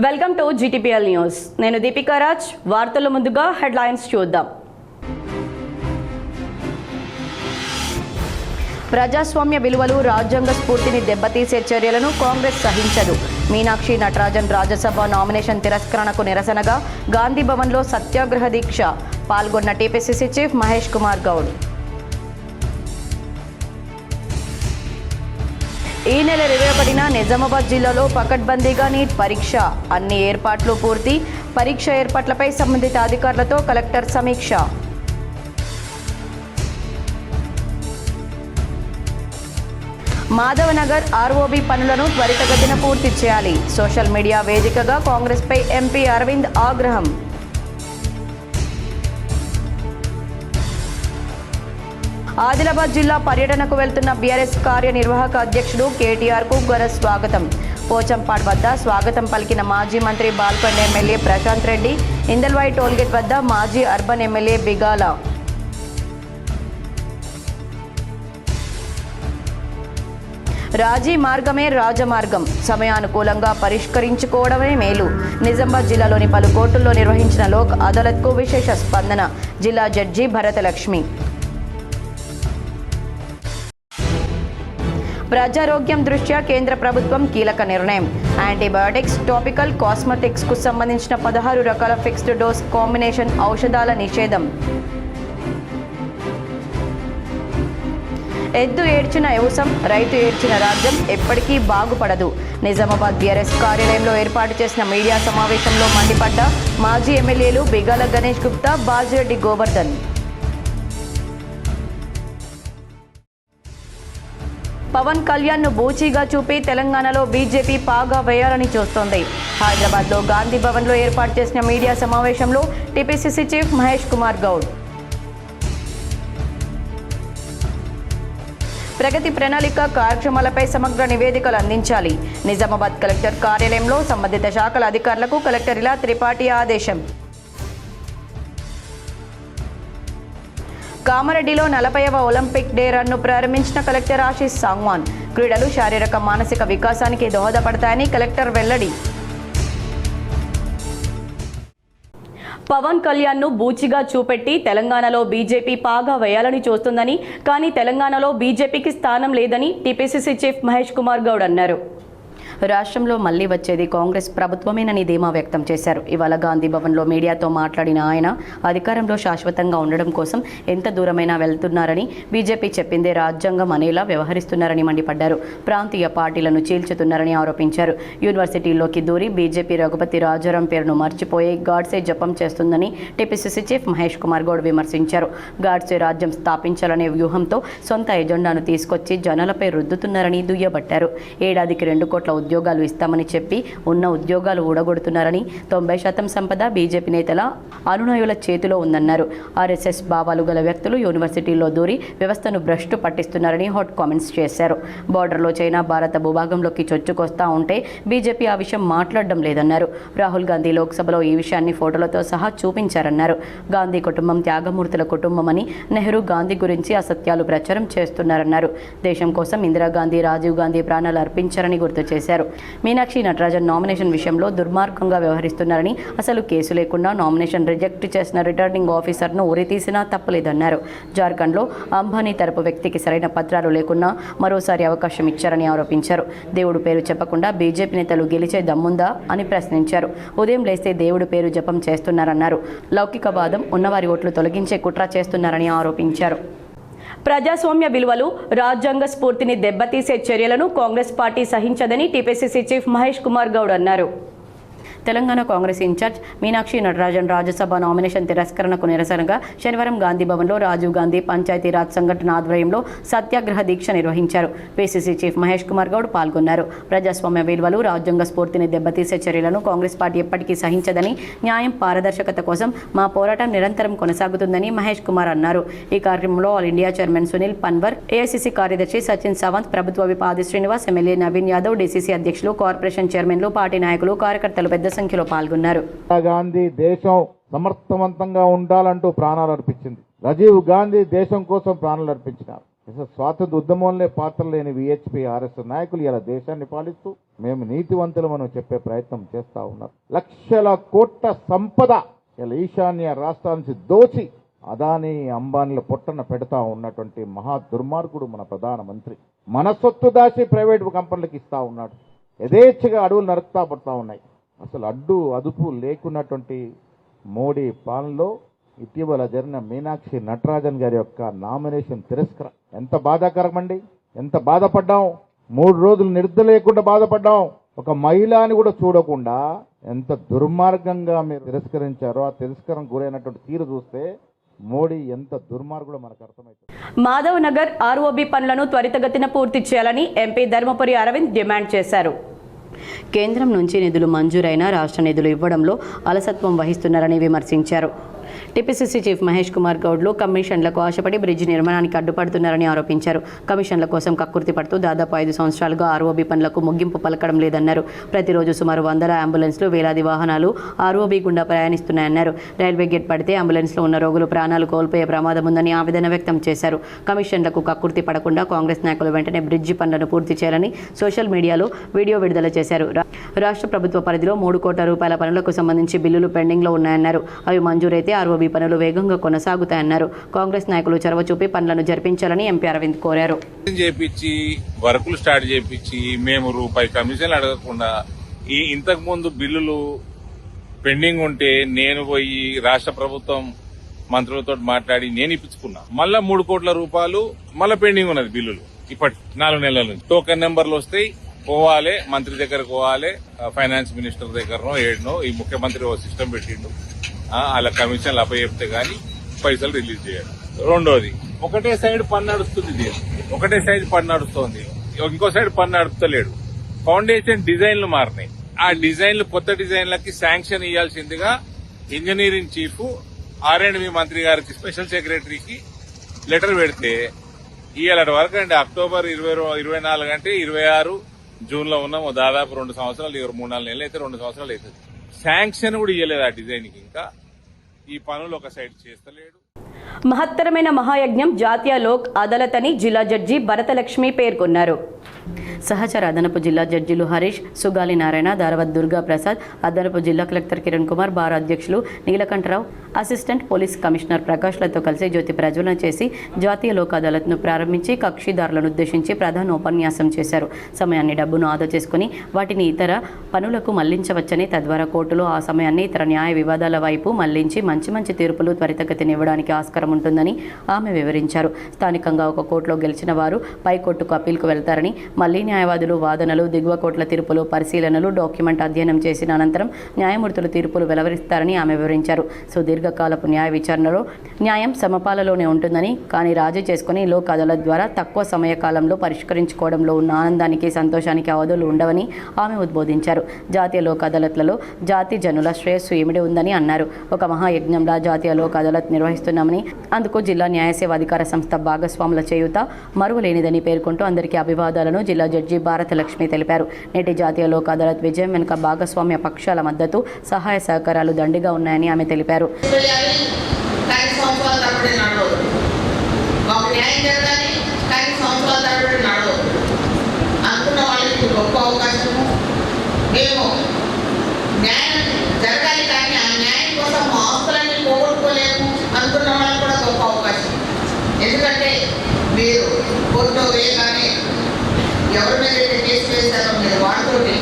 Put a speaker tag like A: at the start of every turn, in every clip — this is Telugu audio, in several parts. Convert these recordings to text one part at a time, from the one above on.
A: Welcome to GTPL news. నేను దీపికా రాజ్. వార్తల ముందుగా హెడ్లైన్స్ చూద్దాం. ప్రజాస్వామ్య విలువలు రాజ్యాంగ స్ఫూర్తిని దెబ్బతీసే చర్యలను కాంగ్రెస్ సహించదు. మీనాక్షి నటరాజన్ రాజ్యసభ నామినేషన్ తిరస్కరణకు నిరసనగా గాంధీ భవన్లో సత్యాగ్రహ దీక్ష. పాల్గొన్న టీపీసీసీ చీఫ్ మహేష్ కుమార్ గౌడ్. ఈ నెల 21న నిజామాబాద్ జిల్లాలో పకడ్బందీగా నీట్ పరీక్ష. అన్ని ఏర్పాట్లు పూర్తి. పరీక్ష ఏర్పాట్లపై సంబంధిత అధికారులతో కలెక్టర్ సమీక్ష. మాధవనగర్ ఆర్ఓబీ పనులను త్వరితగతిన పూర్తి చేయాలి. సోషల్ మీడియా వేదికగా కాంగ్రెస్పై ఎంపీ అరవింద్ ఆగ్రహం. ఆదిలాబాద్ జిల్లా పర్యటనకు వెళ్తున్న బీఆర్ఎస్ కార్యనిర్వాహక అధ్యక్షుడు కేటీఆర్కు ఘన స్వాగతం. పోచంపాడ్ వద్ద స్వాగతం పలికిన మాజీ మంత్రి బాల్కొండ ఎమ్మెల్యే ప్రశాంత్ రెడ్డి. ఇందల్వాయి టోల్గేట్ వద్ద మాజీ అర్బన్ ఎమ్మెల్యే బిగాల. రాజీ మార్గమే రాజమార్గం. సమయానుకూలంగా పరిష్కరించుకోవడమే మేలు. నిజామాబాద్ జిల్లాలోని పలు కోర్టుల్లో నిర్వహించిన లోక్ అదాలత్కు విశేష స్పందన. జిల్లా జడ్జి భరతలక్ష్మి. ప్రజారోగ్యం దృష్ట్యా కేంద్ర ప్రభుత్వం కీలక నిర్ణయం. యాంటీబయాటిక్స్, టాపికల్, కాస్మెటిక్స్కు సంబంధించిన 16 రకాల ఫిక్స్డ్ డోస్ కాంబినేషన్ ఔషధాల నిషేధం. ఎద్దు ఏడ్చిన యవసం, రైతు ఏడ్చిన రాజ్యం ఎప్పటికీ బాగుపడదు. నిజామాబాద్ బీఆర్ఎస్ కార్యాలయంలో ఏర్పాటు చేసిన మీడియా సమావేశంలో మండిపడ్డ మాజీ ఎమ్మెల్యేలు బిగాల గణేష్ గుప్తా, బాజిరెడ్డి గోవర్ధన్. పవన్ కళ్యాణ్ను బూచీగా చూపి తెలంగాణలో బీజేపీ పాగా వేయాలని చూస్తోంది. హైదరాబాద్లో గాంధీ భవన్లో ఏర్పాటు చేసిన మీడియా సమావేశంలో టీపీసీసీ చీఫ్ మహేష్ కుమార్ గౌడ్ ప్రగతి ప్రణాళిక కార్యక్రమాలపై సమగ్ర నివేదికలు అందించాలి. నిజామాబాద్ కలెక్టర్ కార్యాలయంలో సంబంధిత శాఖల అధికారులకు కలెక్టర్ ఇలా త్రిపాఠి ఆదేశం. కామారెడ్డిలో 40వ ఒలింపిక్ డే రన్ను ప్రారంభించిన కలెక్టర్ ఆశీష్ సాంగ్వాన్. క్రీడలు శారీరక మానసిక వికాసానికి దోహదపడతాయని కలెక్టర్ వెల్లడి. పవన్ కళ్యాణ్ను బూచిగా చూపెట్టి తెలంగాణలో బీజేపీ పాగా వేయాలని చూస్తుందని, కానీ తెలంగాణలో బీజేపీకి స్థానం లేదని టీపీసీసీ చీఫ్ మహేష్ కుమార్ గౌడ్ అన్నారు. రాష్ట్రంలో మళ్లీ వచ్చేది కాంగ్రెస్ ప్రభుత్వమేనని ధీమా వ్యక్తం చేశారు. ఇవాళ గాంధీ భవన్లో మీడియాతో మాట్లాడిన ఆయన అధికారంలో శాశ్వతంగా ఉండడం కోసం ఎంత దూరమైనా వెళ్తున్నారని, బీజేపీ చెప్పిందే రాజ్యాంగం అనేలా వ్యవహరిస్తున్నారని మండిపడ్డారు. ప్రాంతీయ పార్టీలను చీల్చుతున్నారని ఆరోపించారు. యూనివర్సిటీల్లోకి దూరి బీజేపీ రఘుపతి రాజారాం పేరును మర్చిపోయి గాడ్సే జపం చేస్తుందని టీపీసీసీ చీఫ్ మహేష్ కుమార్ గౌడ్ విమర్శించారు. గాడ్సే రాజ్యం స్థాపించాలనే వ్యూహంతో సొంత ఎజెండాను తీసుకొచ్చి జనాలపై రుద్దుతున్నారని దుయ్యబట్టారు. ఏడాదికి 2 కోట్ల ఉద్యోగాలు ఇస్తామని చెప్పి ఉన్న ఉద్యోగాలు ఊడగొడుతున్నారని, 90% సంపద బీజేపీ నేతల అనునయుల చేతిలో ఉందన్నారు. ఆర్ఎస్ఎస్ భావాలు గల వ్యక్తులు యూనివర్సిటీల్లో దూరి వ్యవస్థను భ్రష్టు పట్టిస్తున్నారని హాట్ కామెంట్స్ చేశారు. బార్డర్లో చైనా భారత భూభాగంలోకి చొచ్చుకొస్తా ఉంటే బీజేపీ ఆ విషయం మాట్లాడడం లేదన్నారు. రాహుల్ గాంధీ లోక్సభలో ఈ విషయాన్ని ఫోటోలతో సహా చూపించారన్నారు. గాంధీ కుటుంబం త్యాగమూర్తుల కుటుంబమని, నెహ్రూ గాంధీ గురించి అసత్యాలు ప్రచారం చేస్తున్నారన్నారు. దేశం కోసం ఇందిరాగాంధీ, రాజీవ్ గాంధీ ప్రాణాలు అర్పించారని గుర్తు చేశారు. మీనాక్షి నటరాజన్ నామినేషన్ విషయంలో దుర్మార్గంగా వ్యవహరిస్తున్నారని, అసలు కేసు లేకుండా నామినేషన్ రిజెక్ట్ చేసిన రిటర్నింగ్ ఆఫీసర్ను ఉరితీసినా తప్పలేదన్నారు. జార్ఖండ్లో అంబానీ తరపు వ్యక్తికి సరైన పత్రాలు లేకున్నా మరోసారి అవకాశం ఇచ్చారని ఆరోపించారు. దేవుడు పేరు చెప్పకుండా బీజేపీ నేతలు గెలిచే దమ్ముందా అని ప్రశ్నించారు. ఉదయం లేస్తే దేవుడు పేరు జపం చేస్తున్నారన్నారు. లౌకికవాదం ఉన్నవారి ఓట్లు తొలగించే కుట్ర చేస్తున్నారని ఆరోపించారు. ప్రజాస్వామ్య విలువలు రాజ్యాంగ స్ఫూర్తిని దెబ్బతీసే చర్యలను కాంగ్రెస్ పార్టీ సహించదని టీపీసీసీ చీఫ్ మహేష్ కుమార్ గౌడ్ అన్నారు. తెలంగాణ కాంగ్రెస్ ఇన్ఛార్జ్ మీనాక్షి నటరాజన్ రాజ్యసభ నామినేషన్ తిరస్కరణకు నిరసనగా శనివారం గాంధీ భవన్లో రాజీవ్ గాంధీ పంచాయతీరాజ్ సంఘటన ఆధ్వర్యంలో సత్యాగ్రహ దీక్ష నిర్వహించారు. పీసీసీ చీఫ్ మహేష్ కుమార్ గౌడ్ పాల్గొన్నారు. ప్రజాస్వామ్య విలువలు రాజ్యాంగ స్ఫూర్తిని దెబ్బతీసే చర్యలను కాంగ్రెస్ పార్టీ ఎప్పటికీ సహించదని, న్యాయం, పారదర్శకత కోసం మా పోరాటం నిరంతరం కొనసాగుతుందని మహేష్ కుమార్ అన్నారు. ఈ కార్యక్రమంలో all India chairman Sunil Panwar, AICC కార్యదర్శి సచిన్ సావంత్, ప్రభుత్వ విప్ ఆది శ్రీనివాస్, ఎమ్మెల్యే నవీన్ యాదవ్, డీసీసీ అధ్యక్షులు, కార్పొరేషన్ చైర్మన్లు, పార్టీ నాయకులు, కార్యకర్తలు పెద్ద సంఖ్యలో పాల్గొన్నారు.
B: గాంధీ దేశం సమర్థవంతంగా ఉండాలంటూ ప్రాణాలు అర్పించింది. రాజీవ్ గాంధీ దేశం కోసం ప్రాణాలు అర్పించినారు. స్వాతంత్ర ఉద్యమంలో పాత్ర లేని విహెచ్పి ఆర్ఎస్ నాయకులు ఇలా దేశాన్ని పాలిస్తూ మేము నీతివంతులమని చెప్పే ప్రయత్నం చేస్తా ఉన్నారు. లక్షల కోట్ల సంపద ఇలా ఈశాన్య రాష్ట్రాల నుంచి దోచి అదానీ అంబానీల పొట్టన పెడతా ఉన్నటువంటి మహా దుర్మార్గుడు మన ప్రధానమంత్రి. మన సొత్తు దాచి ప్రైవేటు కంపెనీలకు ఇస్తా ఉన్నాడు. యథేచ్ఛగా అడవులు నరుకుతా పడతా ఉన్నాయి. అసలు అదుపు లేకున్నటువంటి మోడీ పాలనలో ఇటీవల జరిగిన మీనాక్షి నటరాజన్ గారి యొక్క నామినేషన్ తిరస్కరణ ఎంత బాధాకరమండి. ఎంత బాధపడ్డాం. 3 రోజులు నిద్ర లేకుండా బాధపడ్డాం. ఒక మహిళని కూడా చూడకుండా ఎంత దుర్మార్గంగా మీరు తిరస్కరించారో ఆ తిరస్కరణ గురైనటువంటి తీరు చూస్తే మోడీ ఎంత దుర్మార్గుడో మనకు అర్థమవుతుంది.
A: మాధవ్ నగర్ ఆర్ఓబి పనులను త్వరితగతిన పూర్తి చేయాలని ఎంపీ ధర్మపురి అరవింద్ డిమాండ్ చేశారు. కేంద్రం నుంచి నిధులు మంజూరైన రాష్ట్ర నిధులు ఇవ్వడంలో అలసత్వం వహిస్తున్నారని విమర్శించారు. టీపీసీసీ చీఫ్ మహేష్ కుమార్ గౌడ్లు కమిషన్లకు ఆశపడి బ్రిడ్జి నిర్మాణానికి అడ్డుపడుతున్నారని ఆరోపించారు. కమిషన్ల కోసం కక్కుర్తి పడుతూ దాదాపు 5 సంవత్సరాలుగా ఆర్ఓబి పనులకు ముగింపు పలకడం లేదన్నారు. ప్రతిరోజు సుమారు 100 అంబులెన్స్లు, వేలాది వాహనాలు ఆర్ఓబి గుండా ప్రయాణిస్తున్నాయన్నారు. రైల్వే గేట్ పడితే అంబులెన్స్లో ఉన్న రోగులు ప్రాణాలు కోల్పోయే ప్రమాదం ఉందని ఆవేదన వ్యక్తం చేశారు. కమిషన్లకు కక్కుర్తి పడకుండా కాంగ్రెస్ నాయకులు వెంటనే బ్రిడ్జి పనులను పూర్తి చేయాలని సోషల్ మీడియాలో వీడియో విడుదల చేశారు. రాష్ట్ర ప్రభుత్వ పరిధిలో 3 కోట్ల రూపాయల పనులకు సంబంధించి బిల్లులు పెండింగ్లో ఉన్నాయన్నారు. అవి మంజూరైతే ఆర్ఓబి పనులు వేగంగా కొనసాగుతాయన్నారు. కాంగ్రెస్ నాయకులు చొరవ చూపి పనులను జరిపించాలని ఎంపీ అరవింద్ కోరారు.
C: వర్కులు స్టార్ట్ చేపించి మేము రూపాయి కమిషన్ అడగకుండా ఇంతకు ముందు బిల్లులు పెండింగ్ ఉంటే నేను పోయి రాష్ట్ర ప్రభుత్వం మంత్రులతో మాట్లాడి నేను ఇప్పించుకున్నా. మళ్ళా 3 కోట్ల రూపాయలు మళ్ళా పెండింగ్ ఉన్నది బిల్లులు. ఇప్పటి 4 నెలల నుంచి టోకెన్ నెంబర్లు వస్తాయి, పోవాలి మంత్రి దగ్గరకు పోవాలి, ఫైనాన్స్ మినిస్టర్ దగ్గరనో ఏడునో ఈ ముఖ్యమంత్రి ఓ సిస్టమ్ పెట్టిండు. అలా కమిషన్లు అప్పచెప్తే గానీ పైసలు రిలీజ్ చేయాలి. రెండోది ఒకటే సైడ్ పని నడుస్తుంది. ఒకటే సైడ్ పని నడుస్తోంది, ఇంకో సైడ్ పని నడుపుతలేడు. ఫౌండేషన్ డిజైన్లు మారినాయి. ఆ డిజైన్లు కొత్త డిజైన్లకి శాంక్షన్ ఇవ్వాల్సిందిగా ఇంజనీరింగ్ చీఫ్ R&B మంత్రి గారికి స్పెషల్ సెక్రటరీకి లెటర్ పెడితే ఇవాళ వరకు అండి అక్టోబర్ 24 అంటే 26 జూన్ లో ఉన్నాము. దాదాపు 2 సంవత్సరాలు 3-4 నెలలు అయితే 2 సంవత్సరాలు అవుతుంది. శాంక్షన్ కూడా ఇవ్వలేదు ఆ డిజైన్ కి. ఇంకా ఈ పనులు ఒక సైడ్ చేస్తలేడు.
A: మహత్తరమైన మహాయజ్ఞం జాతీయ లోక్ అదాలత్ అని జిల్లా జడ్జి భరతలక్ష్మి పేర్కొన్నారు. సహచర అదనపు జిల్లా జడ్జిలు హరీష్, సుగాలి నారాయణ, దారవత్ దుర్గా ప్రసాద్, అదనపు జిల్లా కలెక్టర్ కిరణ్ కుమార్, బార్ అధ్యక్షులు నీలకంఠరావు, అసిస్టెంట్ పోలీస్ కమిషనర్ ప్రకాష్లతో కలిసి జ్యోతి ప్రజ్వలన చేసి జాతీయ లోక్ అదాలత్ను ప్రారంభించి కక్షిదారులను ఉద్దేశించి ప్రధాన ఉపన్యాసం చేశారు. సమయాన్ని, డబ్బును ఆదా చేసుకుని వాటిని ఇతర పనులకు మళ్లించవచ్చని, తద్వారా కోర్టులో ఆ సమయాన్ని ఇతర న్యాయ వివాదాల వైపు మళ్లించి మంచి తీర్పులు త్వరితగతినివ్వడానికి ఆస్కారం ఉంటుందని ఆమె వివరించారు. స్థానికంగా ఒక కోర్టులో గెలిచిన వారు పై కోర్టుకు అప్పీల్కు వెళ్తారని, మళ్లీ న్యాయవాదులు వాదనలు, దిగువ కోర్టుల తీర్పులు పరిశీలనలు, డాక్యుమెంట్ అధ్యయనం చేసిన అనంతరం న్యాయమూర్తులు తీర్పులు వెలువరిస్తారని ఆమె వివరించారు. సుదీర్ఘకాలపు న్యాయ విచారణలో న్యాయం సమపాలలోనే ఉంటుందని, కానీ రాజీ చేసుకుని లోక్ అదాలత్ ద్వారా తక్కువ సమయ కాలంలో పరిష్కరించుకోవడంలో ఉన్న ఆనందానికి, సంతోషానికి అవధులు ఉండవని ఆమె ఉద్బోధించారు. జాతీయ లోక్ అదాలత్లలో జాతి జనుల శ్రేయస్సు ఇమిడి ఉందని అన్నారు. ఒక మహాయజ్ఞంలా జాతీయ లోక్ అదాలత్ నిర్వహిస్తున్నామని, అందుకు జిల్లా న్యాయ సేవ అధికార సంస్థ భాగస్వాముల చేయూత మరువలేనిదని పేర్కొంటూ అందరికీ అభివాదాలను జిల్లా జడ్జి భారతలక్ష్మి తెలిపారు. నేటి జాతీయ లోక్ అదాలత్ విజయం వెనుక భాగస్వామ్య పక్షాల మద్దతు, సహాయ సహకారాలు దండిగా ఉన్నాయని ఆమె తెలిపారు.
D: ఎందుకంటే మీరు కోర్టులో వేయగానే ఎవరి మీద కేసు వేశారో మీరు వాడుతోటి,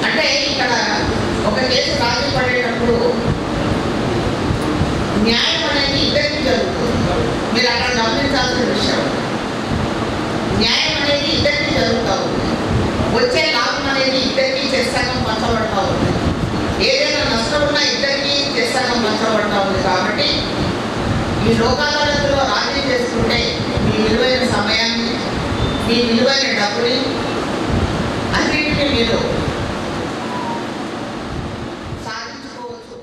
D: అంటే ఇక్కడ ఒక కేసు రాజీ పడేటప్పుడు న్యాయం అనేది ఇద్దరికి జరుగుతుంది. మీరు అక్కడ గమనించాల్సిన విషయం, న్యాయం అనేది ఇద్దరికి జరుగుతూ ఉంది. వచ్చే లాభం అనేది ఇద్దరికి చెస్సంగం పంచబడతా ఉంది. ఏదైనా నష్టం ఉన్నా ఇద్దరికి చెస్సంగం పంచబడతా ఉంది. కాబట్టి ఈ లోకాదాలతలో రాజీ చేసుకుంటే మీ విలువైన సమయాన్ని, మీ విలువైన డబ్బుని అన్నింటినీ మీరు సాధించుకోవచ్చు.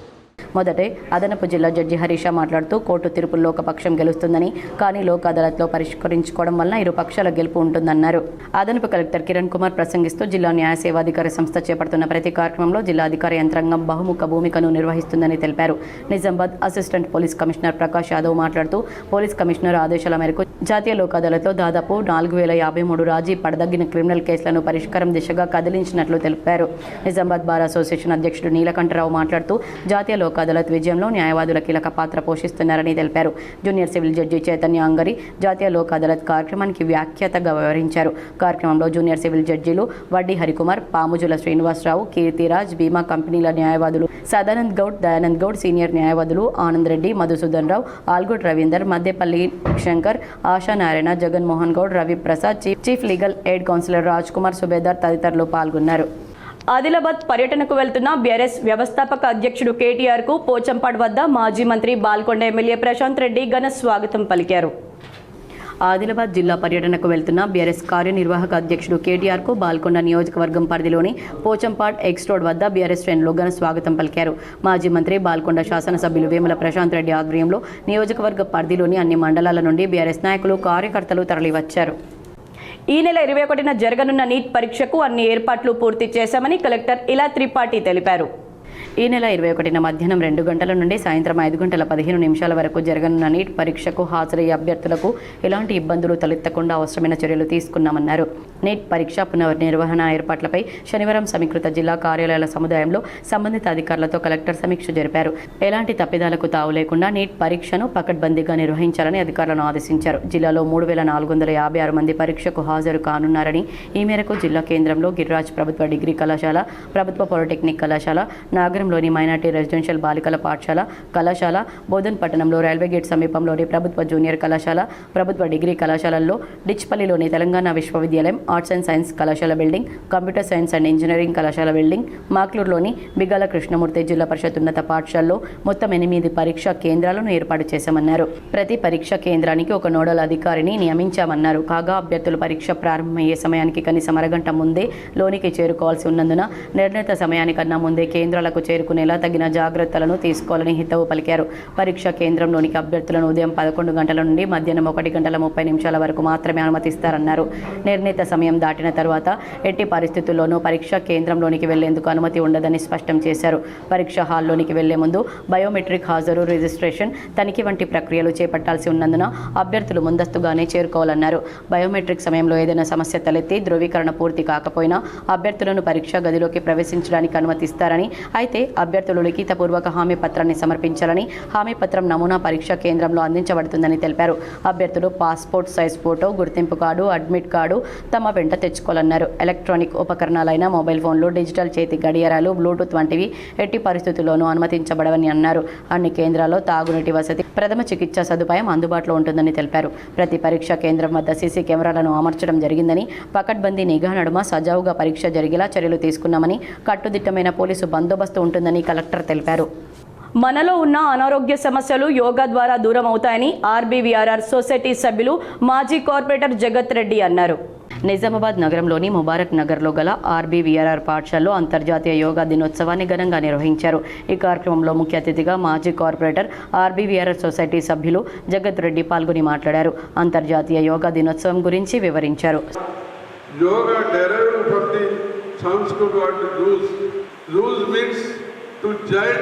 A: మొదటే అదనపు జిల్లా జడ్జి హరీష మాట్లాడుతూ కోర్టు తీర్పుల్లో ఒక పక్షం గెలుస్తుందని, కానీ లోక్ అదాలత్లో పరిష్కరించుకోవడం వలన ఇరు పక్షాల గెలుపు ఉంటుందన్నారు. అదనపు కలెక్టర్ కిరణ్ కుమార్ ప్రసంగిస్తూ జిల్లా న్యాయ సేవాధికారి సంస్థ చేపడుతున్న ప్రతి కార్యక్రమంలో జిల్లా అధికార యంత్రాంగం బహుముఖ భూమికను నిర్వహిస్తుందని తెలిపారు. Nizamabad assistant police commissioner Prakash Yadav మాట్లాడుతూ పోలీస్ కమిషనర్ ఆదేశాల మేరకు జాతీయ లోక్ అదాలత్లో దాదాపు 4053 రాజీ పడదగిన క్రిమినల్ కేసులను పరిష్కారం దిశగా కదిలించినట్లు తెలిపారు. నిజామాబాద్ బార్ అసోసియేషన్ అధ్యక్షుడు నీలకంఠరావు మాట్లాడుతూ జాతీయ లోక్ అదాలత్ విజయంలో న్యాయవాదుల కీలక పాత్ర పోషిస్తున్నారని తెలిపారు. Junior civil judge Chaitanya Angari జాతీయ లోక్ అదాలత్ కార్యక్రమానికి వ్యాఖ్యాతగా వ్యవహరించారు. కార్యక్రమంలో జూనియర్ సివిల్ జడ్జీలు వడ్డీ హరికుమార్, పాముజుల శ్రీనివాసరావు, కీర్తిరాజ్, బీమా కంపెనీల న్యాయవాదులు సదానంద్ గౌడ్, దయానంద్ గౌడ్, సీనియర్ న్యాయవాదులు Anand Reddy, Madhusudan Rao, Algod Ravinder, Maddepalli Shankar, Asha Narayana, Jaganmohan Goud, Ravi Prasad, chief legal aid counsellor Raj Kumar, Subedar తదితరులు పాల్గొన్నారు. ఆదిలాబాద్ పర్యటనకు వెళ్తున్న బీఆర్ఎస్ వ్యవస్థాపక అధ్యక్షుడు కేటీఆర్ కు పోచంపాడ్ వద్ద మాజీ మంత్రి బాల్కొండ ఎమ్మెల్యే ప్రశాంత్ రెడ్డి ఘన స్వాగతం పలికారు. ఆదిలాబాద్ జిల్లా పర్యటనకు వెళ్తున్న బీఆర్ఎస్ కార్యనిర్వాహక అధ్యక్షుడు కేటీఆర్ కు బాల్కొండ నియోజకవర్గం పరిధిలోని పోచంపాడ్ ఎక్స్ రోడ్ వద్ద బీఆర్ఎస్ శ్రేణులు ఘన స్వాగతం పలికారు. మాజీ మంత్రి బాల్కొండ శాసనసభ్యులు వేముల ప్రశాంత్ రెడ్డి ఆధ్వర్యంలో నియోజకవర్గ పరిధిలోని అన్ని మండలాల నుండి బీఆర్ఎస్ నాయకులు, కార్యకర్తలు తరలివచ్చారు. ఈ నెల 21న జరగనున్న నీట్ పరీక్షకు అన్ని ఏర్పాట్లు పూర్తి చేశామని కలెక్టర్ ఇలా త్రిపాఠి తెలిపారు. ఈ నెల 21న మధ్యాహ్నం 2 గంటల నుండి సాయంత్రం 5 గంటల 15 నిమిషాల వరకు జరగనున్న నీట్ పరీక్షకు హాజరయ్యే అభ్యర్థులకు ఎలాంటి ఇబ్బందులు తలెత్తకుండా అవసరమైన చర్యలు తీసుకున్నామన్నారు. నీట్ పరీక్ష పునర్నిర్వహణ ఏర్పాట్లపై శనివారం సమీకృత జిల్లా కార్యాలయాల సముదాయంలో సంబంధిత అధికారులతో కలెక్టర్ సమీక్ష జరిపారు. ఎలాంటి తప్పిదాలకు తావు లేకుండా నీట్ పరీక్షను పకడ్బందీగా నిర్వహించాలని అధికారులను ఆదేశించారు. జిల్లాలో 3456 మంది పరీక్షకు హాజరు కానున్నారని, ఈ మేరకు జిల్లా కేంద్రంలో గిరిరాజ్ ప్రభుత్వ డిగ్రీ కళాశాల, ప్రభుత్వ పాలిటెక్నిక్ కళాశాల, నగరంలోని మైనార్టీ రెసిడెన్షియల్ బాలికల పాఠశాల కళాశాల, బోధన్ పట్టణంలో రైల్వే గేట్ సమీపంలోని ప్రభుత్వ జూనియర్ కళాశాల, ప్రభుత్వ డిగ్రీ కళాశాలల్లో, డిచ్పల్లిలోని తెలంగాణ విశ్వవిద్యాలయం ఆర్ట్స్ అండ్ సైన్స్ కళాశాల building, computer science and engineering కళాశాల బిల్డింగ్, మాక్లూరులోని బిగాల కృష్ణమూర్తి జిల్లా పరిషత్ ఉన్నత పాఠశాలలో మొత్తం 8 పరీక్షా కేంద్రాలను ఏర్పాటు చేశామన్నారు. ప్రతి పరీక్షా కేంద్రానికి ఒక నోడల్ అధికారిని నియమించామన్నారు. కాగా అభ్యర్థులు పరీక్ష ప్రారంభమయ్యే సమయానికి కనీసం అరగంట ముందే లోనికి చేరుకోవాల్సి ఉన్నందున నిర్ణీత సమయానికన్నా ముందే కేంద్రాలకు చేరుకునేలా తగిన జాగ్రత్తలను తీసుకోవాలని హితవు పలికారు. పరీక్షా కేంద్రంలోనికి అభ్యర్థులను ఉదయం 11 గంటల నుండి మధ్యాహ్నం 1 గంటల 30 నిమిషాల వరకు మాత్రమే అనుమతిస్తారన్నారు. నిర్ణీత సమయం దాటిన తర్వాత ఎట్టి పరిస్థితుల్లోనూ పరీక్షా కేంద్రంలోనికి వెళ్లేందుకు అనుమతి ఉండదని స్పష్టం చేశారు. పరీక్షా హాల్లోనికి వెళ్లే ముందు బయోమెట్రిక్ హాజరు, రిజిస్ట్రేషన్, తనిఖీ వంటి ప్రక్రియలు చేపట్టాల్సి ఉన్నందున అభ్యర్థులు ముందస్తుగానే చేరుకోవాలన్నారు. బయోమెట్రిక్ సమయంలో ఏదైనా సమస్య తలెత్తి ధృవీకరణ పూర్తి కాకపోయినా అభ్యర్థులను పరీక్షా గదిలోకి ప్రవేశించడానికి అనుమతిస్తారని, అయితే అభ్యర్థులు లిఖితపూర్వక హామీ పత్రాన్ని సమర్పించాలని, హామీ పత్రం నమూనా పరీక్షా కేంద్రంలో అందించబడుతుందని తెలిపారు. అభ్యర్థులు పాస్పోర్ట్ సైజ్ ఫోటో, గుర్తింపు కార్డు, అడ్మిట్ కార్డు తమ వెంట తెచ్చుకోవాలన్నారు. ఎలక్ట్రానిక్ ఉపకరణాలైన మొబైల్ ఫోన్లు, డిజిటల్ చేతి గడియారాలు, బ్లూటూత్ వంటివి ఎట్టి పరిస్థితుల్లోనూ అనుమతించబడవని అన్నారు. అన్ని కేంద్రాల్లో తాగునీటి వసతి, ప్రథమ చికిత్సా సదుపాయం అందుబాటులో ఉంటుందని తెలిపారు. ప్రతి పరీక్షా కేంద్రం వద్ద సీసీ కెమెరాలను అమర్చడం జరిగిందని, పకడ్బందీ నిఘా నడుమ సజావుగా పరీక్ష జరిగేలా చర్యలు తీసుకున్నామని, కట్టుదిట్టమైన పోలీసు బందోబస్తు ఉంటుందని కలెక్టర్ తెలిపారు. మనలో ఉన్న అనారోగ్య సమస్యలు యోగా ద్వారా దూరం అవుతాయని ఆర్బీవీఆర్ఆర్ సొసైటీ సభ్యులు మాజీ కార్పొరేటర్ జగత్ రెడ్డి అన్నారు. నిజామాబాద్ నగరంలోని ముబారక్ నగర్లో గల ఆర్బీవీఆర్ఆర్ పాఠశాలలో అంతర్జాతీయ యోగా దినోత్సవాన్ని ఘనంగా నిర్వహించారు. ఈ కార్యక్రమంలో ముఖ్య అతిథిగా మాజీ కార్పొరేటర్ ఆర్బీవీఆర్ఆర్ సొసైటీ సభ్యులు జగత్ రెడ్డి పాల్గొని మాట్లాడారు. అంతర్జాతీయ యోగా దినోత్సవం గురించి వివరించారు.
E: Yoga derived from the Sanskrit word "lose". Lose means to join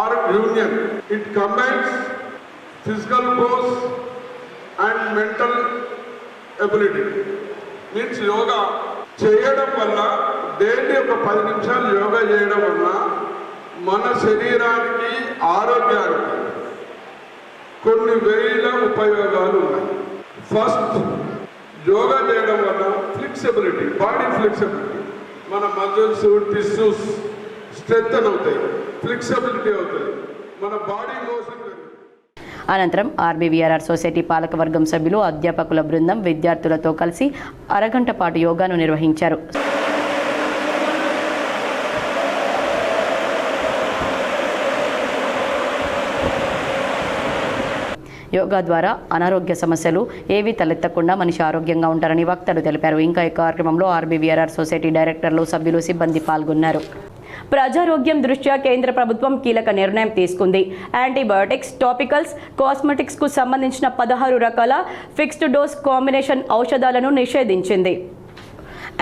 E: or union. It combines physical pose and mental ability. Means yoga చేయడం వల్ల డైలీ ఒక 10 నిమిషాలు యోగా చేయడం వల్ల మన శరీరానికి, ఆరోగ్యానికి కొన్ని వేల ఉపయోగాలు ఉన్నాయి. ఫస్ట్, యోగా చేయడం వల్ల ఫ్లెక్సిబిలిటీ, బాడీ ఫ్లెక్సిబిలిటీ, మన మజిల్స్, టిష్యూస్ స్ట్రెంథన్ అవుతాయి, ఫ్లెక్సిబిలిటీ అవుతాయి, మన బాడీ మోషన్.
A: అనంతరం ఆర్బీవీఆర్ఆర్ సొసైటీ పాలకవర్గం సభ్యులు, అధ్యాపకుల బృందం విద్యార్థులతో కలిసి అరగంట పాటు యోగాను నిర్వహించారు. యోగా ద్వారా అనారోగ్య సమస్యలు ఏవీ తలెత్తకుండా మనిషి ఆరోగ్యంగా ఉంటారని వక్తలు తెలిపారు. ఇంకా ఈ కార్యక్రమంలో ఆర్బీవీఆర్ఆర్ సొసైటీ డైరెక్టర్లు, సభ్యులు, సిబ్బంది పాల్గొన్నారు. ప్రజారోగ్యం దృష్ట్యా కేంద్ర ప్రభుత్వం కీలక నిర్ణయం తీసుకుంది. యాంటీబయోటిక్స్, టాపికల్స్, కాస్మెటిక్స్కు సంబంధించిన 16 రకాల ఫిక్స్డ్ డోస్ కాంబినేషన్ ఔషధాలను నిషేధించింది.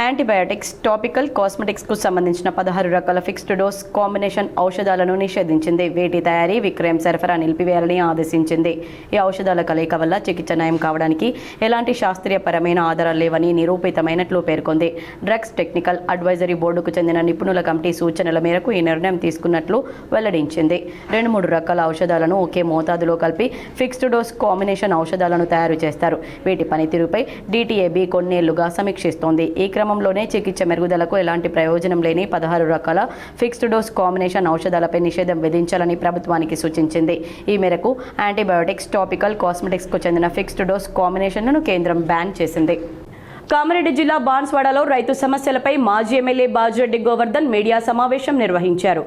A: యాంటీబయాటిక్స్, టాపికల్, కాస్మెటిక్స్కు సంబంధించిన 16 రకాల ఫిక్స్డ్ డోస్ కాంబినేషన్ ఔషధాలను నిషేధించింది. వీటి తయారీ, విక్రయం, సరఫరా నిలిపివేయాలని ఆదేశించింది. ఈ ఔషధాల కలయిక వల్ల చికిత్స నయం కావడానికి ఎలాంటి శాస్త్రీయపరమైన ఆధారాలు లేవని నిరూపితమైనట్లు పేర్కొంది. డ్రగ్స్ టెక్నికల్ అడ్వైజరీ బోర్డుకు చెందిన నిపుణుల కమిటీ సూచనల మేరకు ఈ నిర్ణయం తీసుకున్నట్లు వెల్లడించింది. 2-3 రకాల ఔషధాలను ఒకే మోతాదులో కలిపి ఫిక్స్డ్ డోస్ కాంబినేషన్ ఔషధాలను తయారు చేస్తారు. వీటి పనితీరుపై DTAB కొన్నేళ్లుగా సమీక్షిస్తోంది. ఈ క్రమంలోనే చికిత్స మెరుగుదలకు ఎలాంటి ప్రయోజనం లేని 16 రకాల ఫిక్స్డ్ డోస్ కాంబినేషన్ ఔషధాలపై నిషేధం విధించాలని ప్రభుత్వానికి సూచించింది. ఈ మేరకు యాంటీబయోటిక్స్, టాపికల్, కాస్మెటిక్స్కు చెందిన ఫిక్స్డ్ డోస్ కాంబినేషన్లను కేంద్రం బ్యాన్ చేసింది. కామారెడ్డి జిల్లా బాన్స్వాడలో రైతు సమస్యలపై మాజీ ఎమ్మెల్యే బాజిరెడ్డి గోవర్ధన్ మీడియా సమావేశం నిర్వహించారు.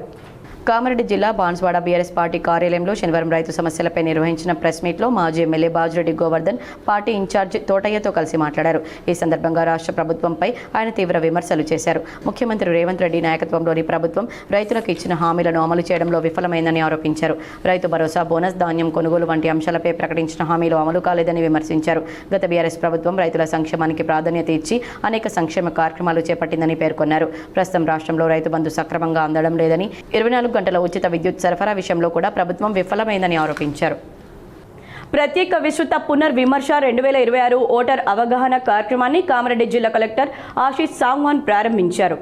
A: కామారెడ్డి జిల్లా బాన్స్వాడ బీఆర్ఎస్ పార్టీ కార్యాలయంలో శనివారం రైతు సమస్యలపై నిర్వహించిన ప్రెస్ మీట్లో మాజీ MLA Bajireddy Govardhan party in charge తోటయ్యతో కలిసి మాట్లాడారు. ఈ సందర్భంగా రాష్ట్ర ప్రభుత్వంపై ఆయన తీవ్ర విమర్శలు చేశారు. ముఖ్యమంత్రి రేవంత్ రెడ్డి నాయకత్వంలోని ప్రభుత్వం రైతులకు ఇచ్చిన హామీలను అమలు చేయడంలో విఫలమైందని ఆరోపించారు. రైతు భరోసా, బోనస్, ధాన్యం కొనుగోలు వంటి అంశాలపై ప్రకటించిన హామీలు అమలు కాలేదని విమర్శించారు. గత బీఆర్ఎస్ ప్రభుత్వం రైతుల సంక్షేమానికి ప్రాధాన్యత ఇచ్చి అనేక సంక్షేమ కార్యక్రమాలు చేపట్టిందని పేర్కొన్నారు. ప్రస్తుతం రాష్ట్రంలో రైతు బంధు సక్రమంగా అందడం లేదని, 24 గంటల ఉచిత విద్యుత్ సరఫరా విషయంలో కూడా ప్రభుత్వం విఫలమైందని ఆరోపించారు. ప్రత్యేక విస్తృత పునర్విమర్శ 2026 ఓటర్ అవగాహన కార్యక్రమాన్ని కామారెడ్డి జిల్లా కలెక్టర్ ఆశీష్ సాంగ్వాన్ ప్రారంభించారు.